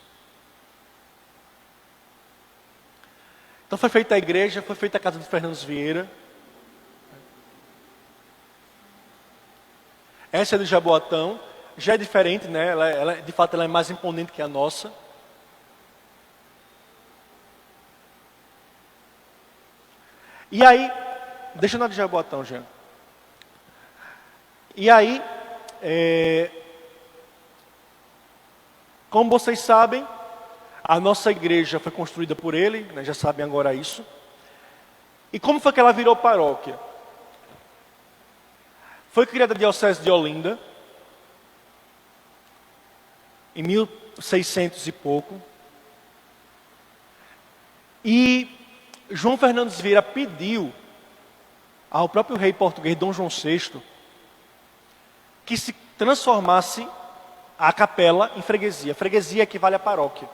Então foi feita a igreja, foi feita a casa de Fernandes Vieira. Essa é de Jaboatão, já é diferente, né? De fato, ela é mais imponente que a nossa. E aí, deixa na de Jaboatão, Jean. E aí, como vocês sabem, a nossa igreja foi construída por ele, né, já sabem agora isso. E como foi que ela virou paróquia? Foi criada a Diocese de Olinda, em 1600 e pouco. E João Fernandes Vieira pediu ao próprio rei português Dom João VI que se transformasse a capela em freguesia. Freguesia equivale à paróquia.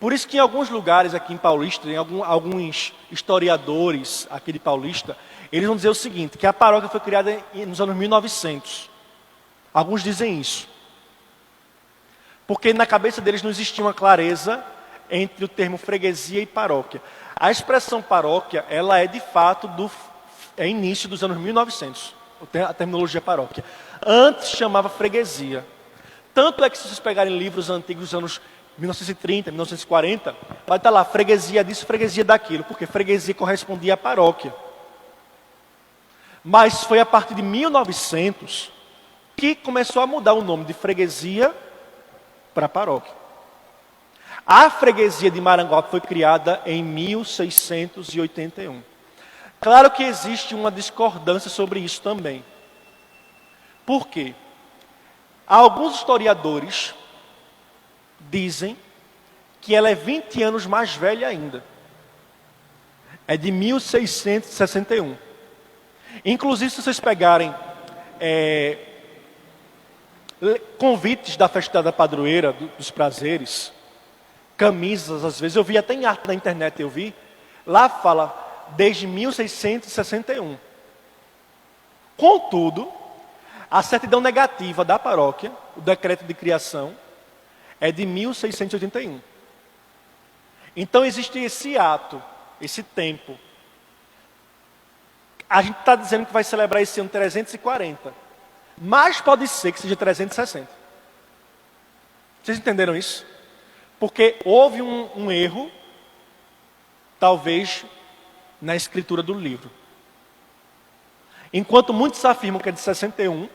Por isso que em alguns lugares aqui em Paulista, em alguns historiadores aqui de Paulista, eles vão dizer o seguinte, que a paróquia foi criada nos anos 1900. Alguns dizem isso. Porque na cabeça deles não existia uma clareza entre o termo freguesia e paróquia. A expressão paróquia, ela é de fato início dos anos 1900. A terminologia paróquia. Antes chamava freguesia. Tanto é que se vocês pegarem livros antigos dos anos 1930, 1940, vai estar lá, freguesia disso, freguesia daquilo, porque freguesia correspondia à paróquia. Mas foi a partir de 1900 que começou a mudar o nome de freguesia para paróquia. A freguesia de Maranguape foi criada em 1681. Claro que existe uma discordância sobre isso também. Por quê? Alguns historiadores dizem que ela é 20 anos mais velha ainda. É de 1661. Inclusive, se vocês pegarem convites da festa da padroeira, dos prazeres, camisas, às vezes, eu vi até em arte na internet, eu vi, lá fala desde 1661. Contudo, a certidão negativa da paróquia, o decreto de criação, é de 1681. Então existe esse ato, esse tempo. A gente está dizendo que vai celebrar esse ano 340. Mas pode ser que seja 360. Vocês entenderam isso? Porque houve um erro, talvez, na escritura do livro. Enquanto muitos afirmam que é de 61,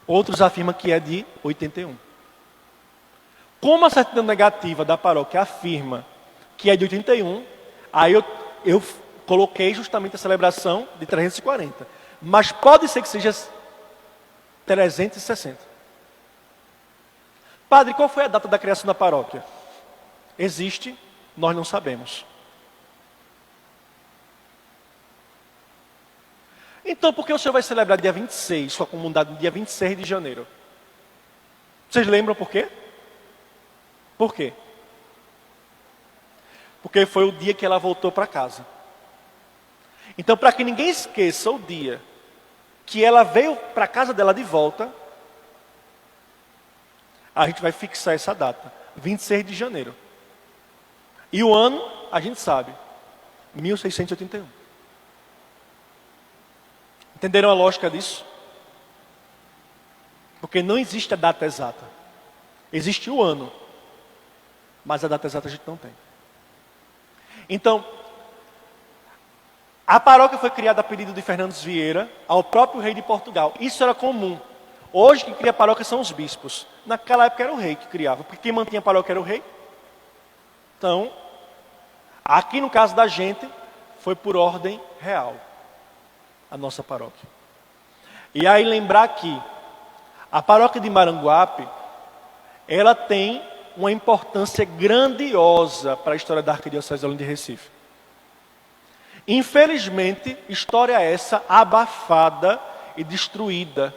outros afirmam que é de 81. Como a certidão negativa da paróquia afirma que é de 81, aí eu coloquei justamente a celebração de 340. Mas pode ser que seja 360. Padre, qual foi a data da criação da paróquia? Existe, nós não sabemos. Então, por que o senhor vai celebrar dia 26, sua comunidade, no dia 26 de janeiro? Vocês lembram por quê? Por quê? Porque foi o dia que ela voltou para casa. Então, para que ninguém esqueça o dia que ela veio para a casa dela de volta, a gente vai fixar essa data, 26 de janeiro. E o ano, a gente sabe, 1681. Entenderam a lógica disso? Porque não existe a data exata. Existe o ano, mas a data exata a gente não tem. Então, a paróquia foi criada a pedido de Fernandes Vieira ao próprio rei de Portugal. Isso era comum. Hoje quem cria a paróquia são os bispos. Naquela época era o rei que criava, porque quem mantinha a paróquia era o rei. Então, aqui no caso da gente, foi por ordem real, a nossa paróquia. E aí lembrar que a paróquia de Maranguape, ela tem uma importância grandiosa para a história da Arquidiocese de Olinda e Recife. Infelizmente, história essa abafada e destruída,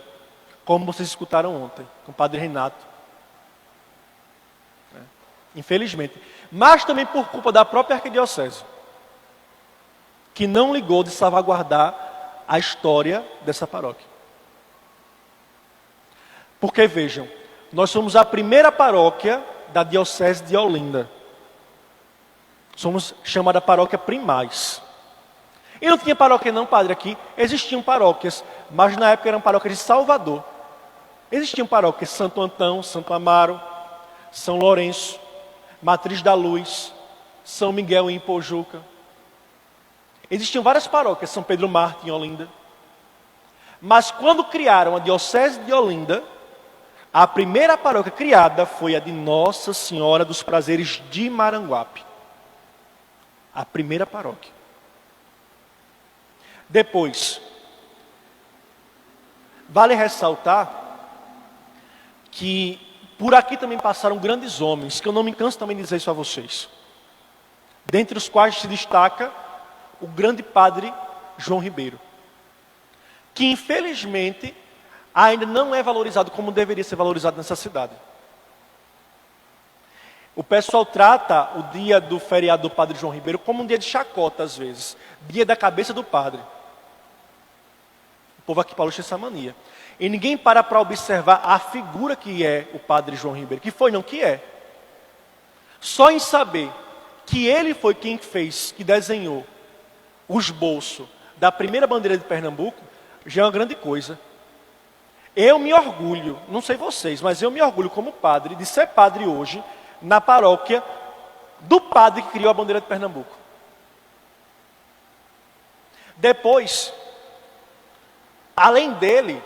como vocês escutaram ontem, com o padre Renato. Infelizmente. Mas também por culpa da própria Arquidiocese, que não ligou de salvaguardar a história dessa paróquia. Porque vejam, nós somos a primeira paróquia da Diocese de Olinda. Somos chamada paróquia primaz. E não tinha paróquia não, padre, aqui. Existiam paróquias, mas na época eram paróquias de Salvador. Existiam paróquias Santo Antão, Santo Amaro, São Lourenço, Matriz da Luz, São Miguel em Pojuca. Existiam várias paróquias, São Pedro Mártir em Olinda. Mas quando criaram a Diocese de Olinda, a primeira paróquia criada foi a de Nossa Senhora dos Prazeres de Maranguape. A primeira paróquia. Depois, vale ressaltar que por aqui também passaram grandes homens, que eu não me canso também de dizer isso a vocês. Dentre os quais se destaca o grande padre João Ribeiro, que infelizmente ainda não é valorizado como deveria ser valorizado nessa cidade. O pessoal trata o dia do feriado do padre João Ribeiro como um dia de chacota às vezes, dia da cabeça do padre. O povo aqui paulista tem essa mania. E ninguém para observar a figura que é o padre João Ribeiro, que foi não que é. Só em saber que ele foi quem fez, que desenhou o esboço da primeira bandeira de Pernambuco, já é uma grande coisa. Eu me orgulho, não sei vocês, mas eu me orgulho como padre, de ser padre hoje, na paróquia do padre que criou a bandeira de Pernambuco. Depois, além dele,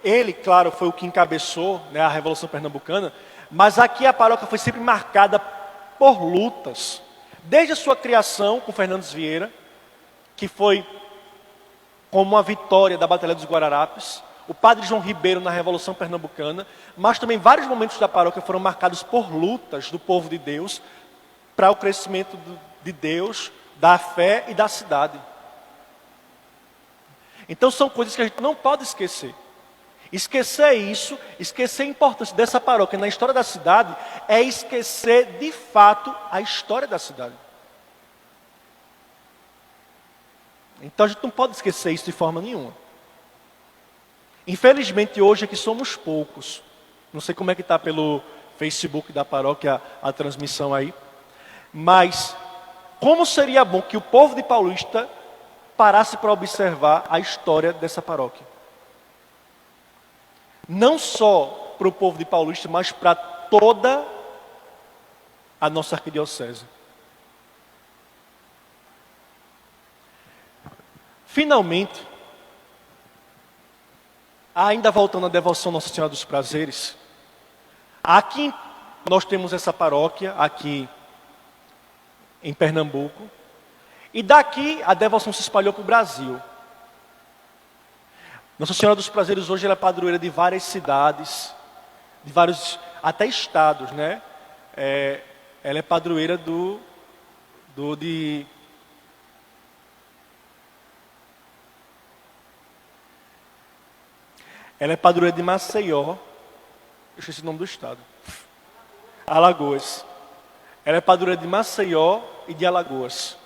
ele, claro, foi o que encabeçou, né, a Revolução Pernambucana, mas aqui a paróquia foi sempre marcada por lutas. Desde a sua criação com Fernandes Vieira, que foi como uma vitória da Batalha dos Guararapes, o padre João Ribeiro na Revolução Pernambucana, mas também vários momentos da paróquia foram marcados por lutas do povo de Deus para o crescimento de Deus, da fé e da cidade. Então são coisas que a gente não pode esquecer. Esquecer isso, esquecer a importância dessa paróquia na história da cidade, é esquecer de fato a história da cidade. Então a gente não pode esquecer isso de forma nenhuma. Infelizmente hoje aqui somos poucos. Não sei como é que está pelo Facebook da paróquia a transmissão aí. Mas como seria bom que o povo de Paulista parasse para observar a história dessa paróquia. Não só para o povo de Paulista, mas para toda a nossa arquidiocese. Finalmente, ainda voltando à devoção Nossa Senhora dos Prazeres, aqui nós temos essa paróquia, aqui em Pernambuco, e daqui a devoção se espalhou para o Brasil. Nossa Senhora dos Prazeres hoje ela é padroeira de várias cidades, de vários, até estados, né? Ela é padroeira ela é padroeira de Maceió, eu esqueci o nome do estado, Alagoas. Ela é padroeira de Maceió e de Alagoas.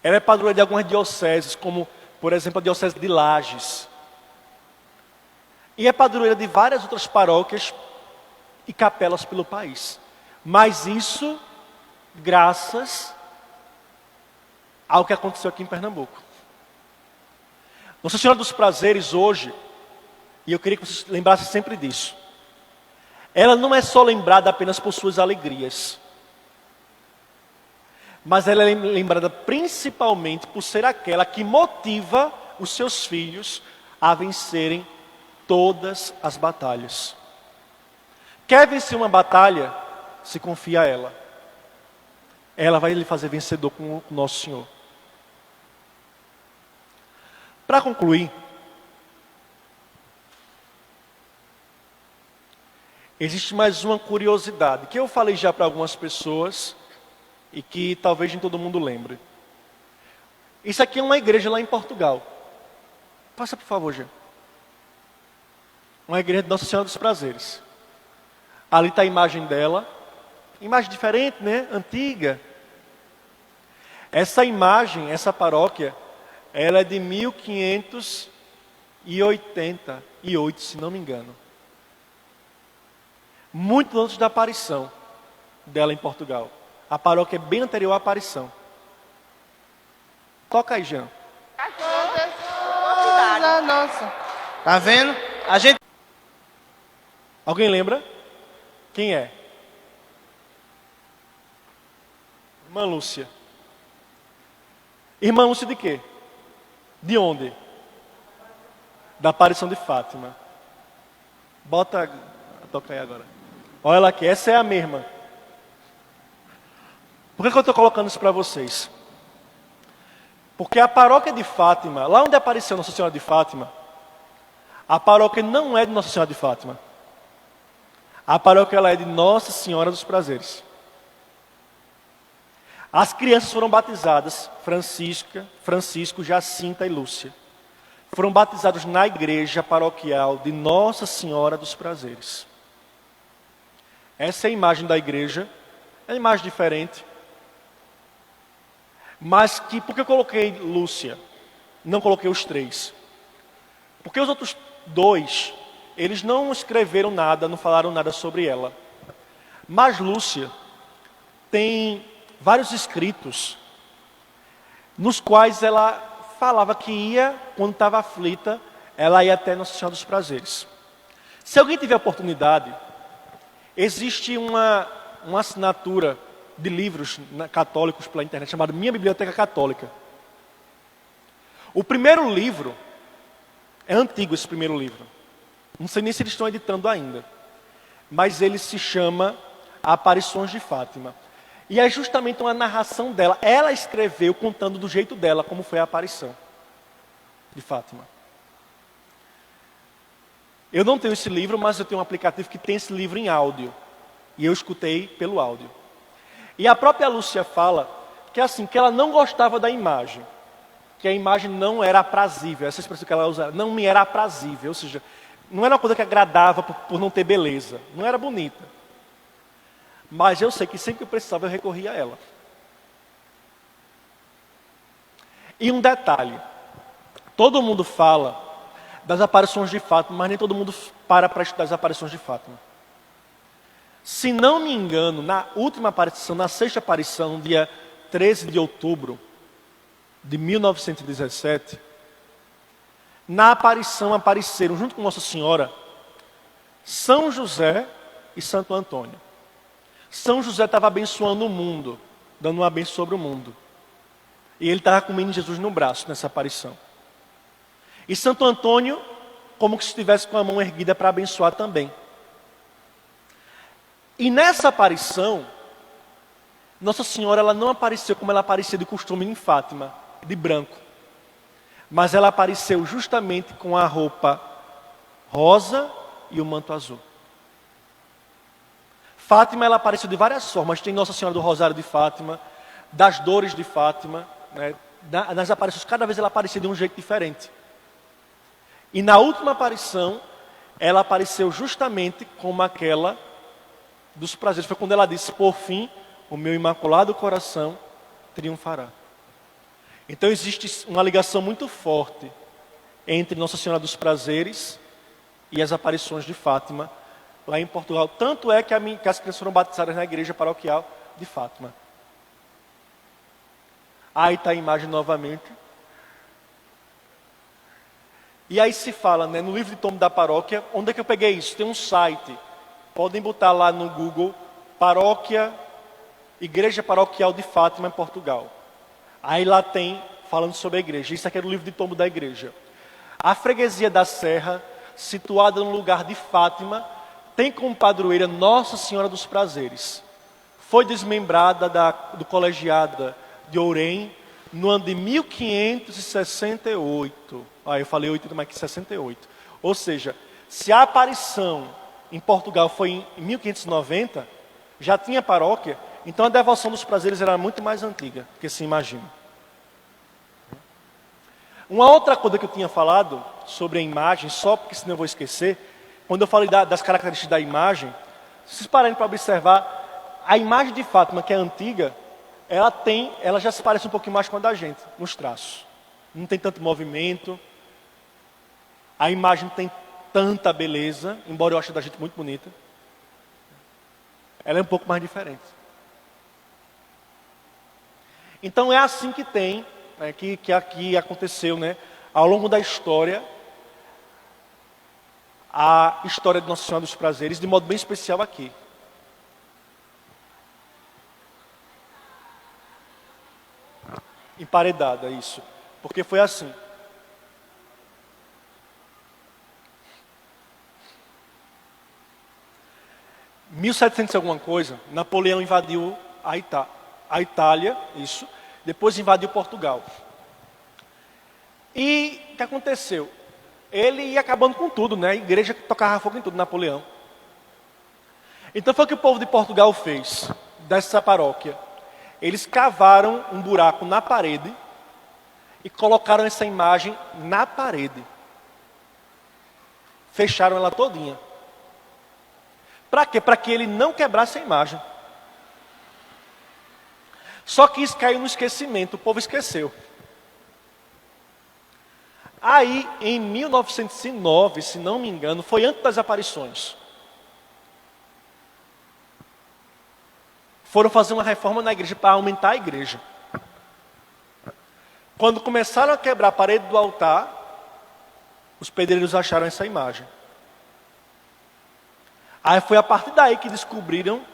Ela é padroeira de algumas dioceses, como, por exemplo, a diocese de Lages. E é padroeira de várias outras paróquias e capelas pelo país. Mas isso graças ao que aconteceu aqui em Pernambuco. Nossa Senhora dos Prazeres hoje, e eu queria que vocês lembrassem sempre disso, ela não é só lembrada apenas por suas alegrias, mas ela é lembrada principalmente por ser aquela que motiva os seus filhos a vencerem todas as batalhas. Quer vencer uma batalha? Se confia a ela. Ela vai lhe fazer vencedor com o nosso Senhor. Para concluir, existe mais uma curiosidade, que eu falei já para algumas pessoas, e que talvez nem todo mundo lembre. Isso aqui é uma igreja lá em Portugal. Passa por favor, Jean. Uma igreja de Nossa Senhora dos Prazeres. Ali está a imagem dela. Imagem diferente, né? Antiga. Essa imagem, essa paróquia, ela é de 1588, se não me engano. Muito antes da aparição dela em Portugal. A paróquia é bem anterior à aparição. Toca aí, Jean. Nossa. Tá vendo? A gente... Alguém lembra? Quem é? Irmã Lúcia. Irmã Lúcia de quê? De onde? Da aparição de Fátima. Bota, toca aí agora. Olha ela aqui, essa é a mesma. Por que eu estou colocando isso para vocês? Porque a paróquia de Fátima, lá onde apareceu Nossa Senhora de Fátima, a paróquia não é de Nossa Senhora de Fátima. A paróquia ela é de Nossa Senhora dos Prazeres. As crianças foram batizadas, Francisco, Jacinta e Lúcia. Foram batizados na igreja paroquial de Nossa Senhora dos Prazeres. Essa é a imagem da igreja, é uma imagem diferente. Mas que, por que eu coloquei Lúcia? Não coloquei os três. Porque os outros dois, eles não escreveram nada, não falaram nada sobre ela. Mas Lúcia tem vários escritos, nos quais ela falava que ia, quando estava aflita, ela ia até Nossa Senhora dos Prazeres. Se alguém tiver oportunidade, existe uma assinatura de livros católicos pela internet, chamado Minha Biblioteca Católica. O primeiro livro, é antigo esse primeiro livro, não sei nem se eles estão editando ainda, mas ele se chama Aparições de Fátima. E é justamente uma narração dela, ela escreveu contando do jeito dela, como foi a aparição de Fátima. Eu não tenho esse livro, mas eu tenho um aplicativo que tem esse livro em áudio, e eu escutei pelo áudio. E a própria Lúcia fala que assim, que ela não gostava da imagem, que a imagem não era aprazível, essa expressão que ela usa, não me era aprazível, ou seja, não era uma coisa que agradava por não ter beleza, não era bonita. Mas eu sei que sempre que eu precisava eu recorria a ela. E um detalhe, todo mundo fala das aparições de Fátima, mas nem todo mundo para estudar as aparições de Fátima. Se não me engano, na última aparição, na sexta aparição, no dia 13 de outubro de 1917, na aparição apareceram, junto com Nossa Senhora, São José e Santo Antônio. São José estava abençoando o mundo, dando uma bênção sobre o mundo. E ele estava com o menino Jesus no braço nessa aparição. E Santo Antônio, como que se estivesse com a mão erguida para abençoar também. E nessa aparição, Nossa Senhora ela não apareceu como ela aparecia de costume em Fátima, de branco. Mas ela apareceu justamente com a roupa rosa e o manto azul. Fátima ela apareceu de várias formas. Tem Nossa Senhora do Rosário de Fátima, das Dores de Fátima, né? Nas aparições, cada vez ela aparecia de um jeito diferente. E na última aparição, ela apareceu justamente como aquela dos prazeres. Foi quando ela disse, por fim, o meu imaculado coração triunfará. Então existe uma ligação muito forte entre Nossa Senhora dos Prazeres e as aparições de Fátima, lá em Portugal. Tanto é que as crianças foram batizadas na igreja paroquial de Fátima. Aí está a imagem novamente. E aí se fala, né, no livro de tomo da paróquia, onde é que eu peguei isso? Tem um site, podem botar lá no Google, Paróquia, Igreja Paroquial de Fátima em Portugal. Aí lá tem, falando sobre a igreja, isso aqui é do livro de tomo da igreja. A freguesia da Serra, situada no lugar de Fátima, tem como padroeira Nossa Senhora dos Prazeres. Foi desmembrada do colegiada de Ourém no ano de 1568. Eu falei 8, mas que 68. Ou seja, se a aparição em Portugal foi em 1590, já tinha paróquia, então a devoção dos prazeres era muito mais antiga, que se imagina. Uma outra coisa que eu tinha falado sobre a imagem, só porque senão eu vou esquecer, quando eu falei das características da imagem, se vocês pararem para observar, a imagem de Fátima, que é antiga, ela já se parece um pouquinho mais com a da gente, nos traços. Não tem tanto movimento, a imagem não tem tanta beleza, embora eu ache a da gente muito bonita. Ela é um pouco mais diferente. Então é assim que tem, que aqui aconteceu, né, ao longo da história, a história de Nossa Senhora dos Prazeres, de modo bem especial aqui. Emparedada, isso. Porque foi assim. Em 1700 e alguma coisa, Napoleão invadiu a Itália, isso. Depois invadiu Portugal. E o que aconteceu? Ele ia acabando com tudo, né? A igreja tocava fogo em tudo, Napoleão. Então foi o que o povo de Portugal fez, dessa paróquia. Eles cavaram um buraco na parede e colocaram essa imagem na parede. Fecharam ela todinha. Para quê? Para que ele não quebrasse a imagem. Só que isso caiu no esquecimento, o povo esqueceu. Aí, em 1909, se não me engano, foi antes das aparições. Foram fazer uma reforma na igreja para aumentar a igreja. Quando começaram a quebrar a parede do altar, os pedreiros acharam essa imagem. Aí foi a partir daí que descobriram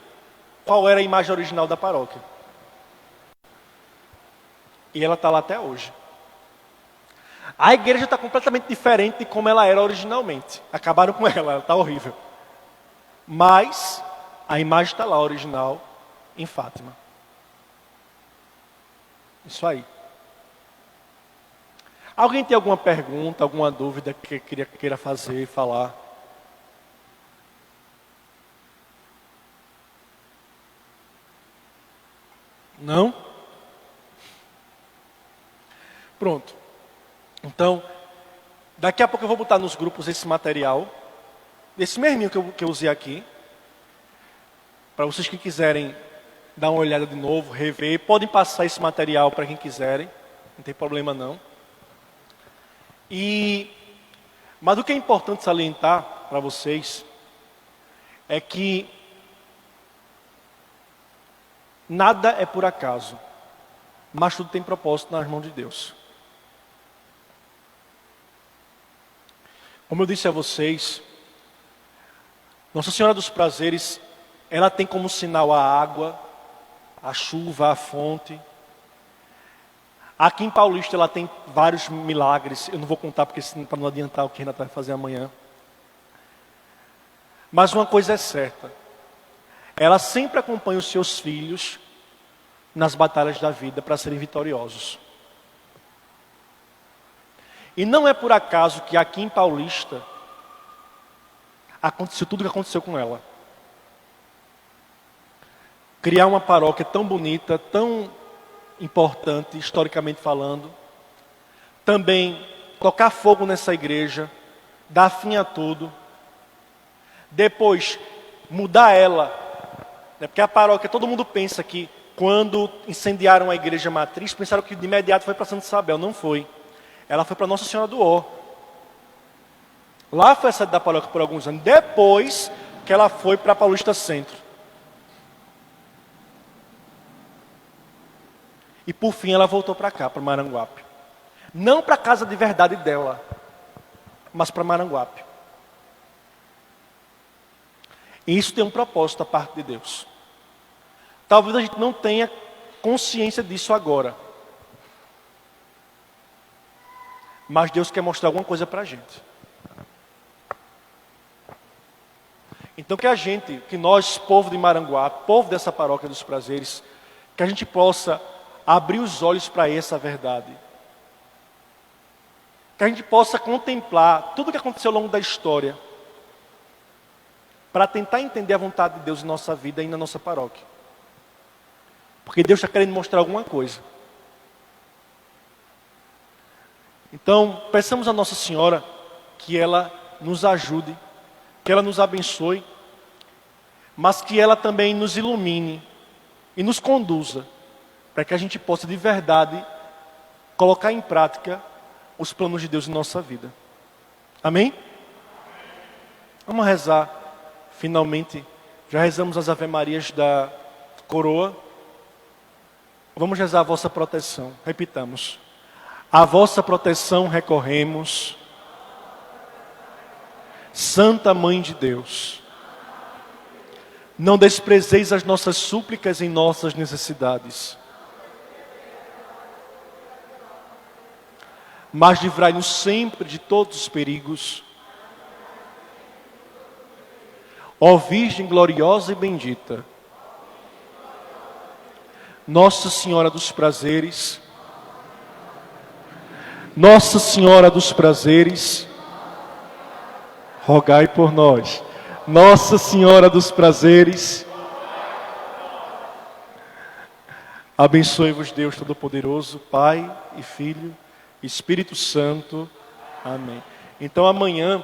qual era a imagem original da paróquia. E ela está lá até hoje. A igreja está completamente diferente de como ela era originalmente. Acabaram com ela está horrível. Mas a imagem está lá, original, em Fátima. Isso aí. Alguém tem alguma pergunta, alguma dúvida que queira fazer, falar? Não? Pronto. Então, daqui a pouco eu vou botar nos grupos esse material, esse mesminho que eu usei aqui, para vocês que quiserem dar uma olhada de novo, rever, podem passar esse material para quem quiserem, não tem problema não. Mas o que é importante salientar para vocês é que nada é por acaso, mas tudo tem propósito nas mãos de Deus. Como eu disse a vocês, Nossa Senhora dos Prazeres ela tem como sinal a água, a chuva, a fonte. Aqui em Paulista ela tem vários milagres, eu não vou contar porque para não adiantar o que a Renata vai fazer amanhã. Mas uma coisa é certa, ela sempre acompanha os seus filhos nas batalhas da vida para serem vitoriosos. E não é por acaso que aqui em Paulista aconteceu tudo o que aconteceu com ela. Criar uma paróquia tão bonita, tão importante, historicamente falando. Também tocar fogo nessa igreja, dar fim a tudo. Depois, mudar ela. Né? Porque a paróquia, todo mundo pensa que quando incendiaram a igreja matriz, pensaram que de imediato foi para Santa Isabel. Não foi. Ela foi para Nossa Senhora do Ó. Lá foi a sede da paróquia por alguns anos. Depois que ela foi para Paulista Centro. E por fim ela voltou para cá, para Maranguape. Não para a casa de verdade dela, mas para Maranguape. E isso tem um propósito da parte de Deus. Talvez a gente não tenha consciência disso agora. Mas Deus quer mostrar alguma coisa para a gente. Então que nós, povo de Maranguape, povo dessa paróquia dos prazeres, que a gente possa abrir os olhos para essa verdade. Que a gente possa contemplar tudo o que aconteceu ao longo da história, para tentar entender a vontade de Deus em nossa vida e na nossa paróquia. Porque Deus está querendo mostrar alguma coisa. Então, peçamos a Nossa Senhora que ela nos ajude, que ela nos abençoe, mas que ela também nos ilumine e nos conduza, para que a gente possa de verdade colocar em prática os planos de Deus em nossa vida. Amém? Vamos rezar. Finalmente, já rezamos as Ave-Marias da coroa. Vamos rezar a vossa proteção. Repitamos. A vossa proteção recorremos. Santa Mãe de Deus, não desprezeis as nossas súplicas em nossas necessidades, mas livrai-nos sempre de todos os perigos. Ó Virgem gloriosa e bendita, Nossa Senhora dos Prazeres, Nossa Senhora dos Prazeres, rogai por nós. Nossa Senhora dos Prazeres, abençoe-vos Deus Todo-Poderoso, Pai e Filho, Espírito Santo. Amém. Então amanhã,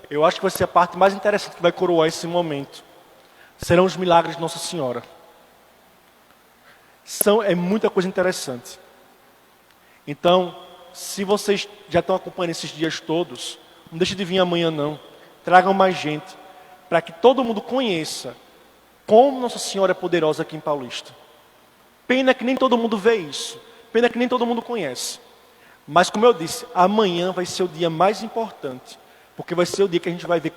eu acho que vai ser a parte mais interessante que vai coroar esse momento. Serão os milagres de Nossa Senhora. É muita coisa interessante. Então, se vocês já estão acompanhando esses dias todos, não deixe de vir amanhã não. Tragam mais gente, para que todo mundo conheça como Nossa Senhora é poderosa aqui em Paulista. Pena que nem todo mundo vê isso. Pena que nem todo mundo conhece. Mas como eu disse, amanhã vai ser o dia mais importante. Porque vai ser o dia que a gente vai ver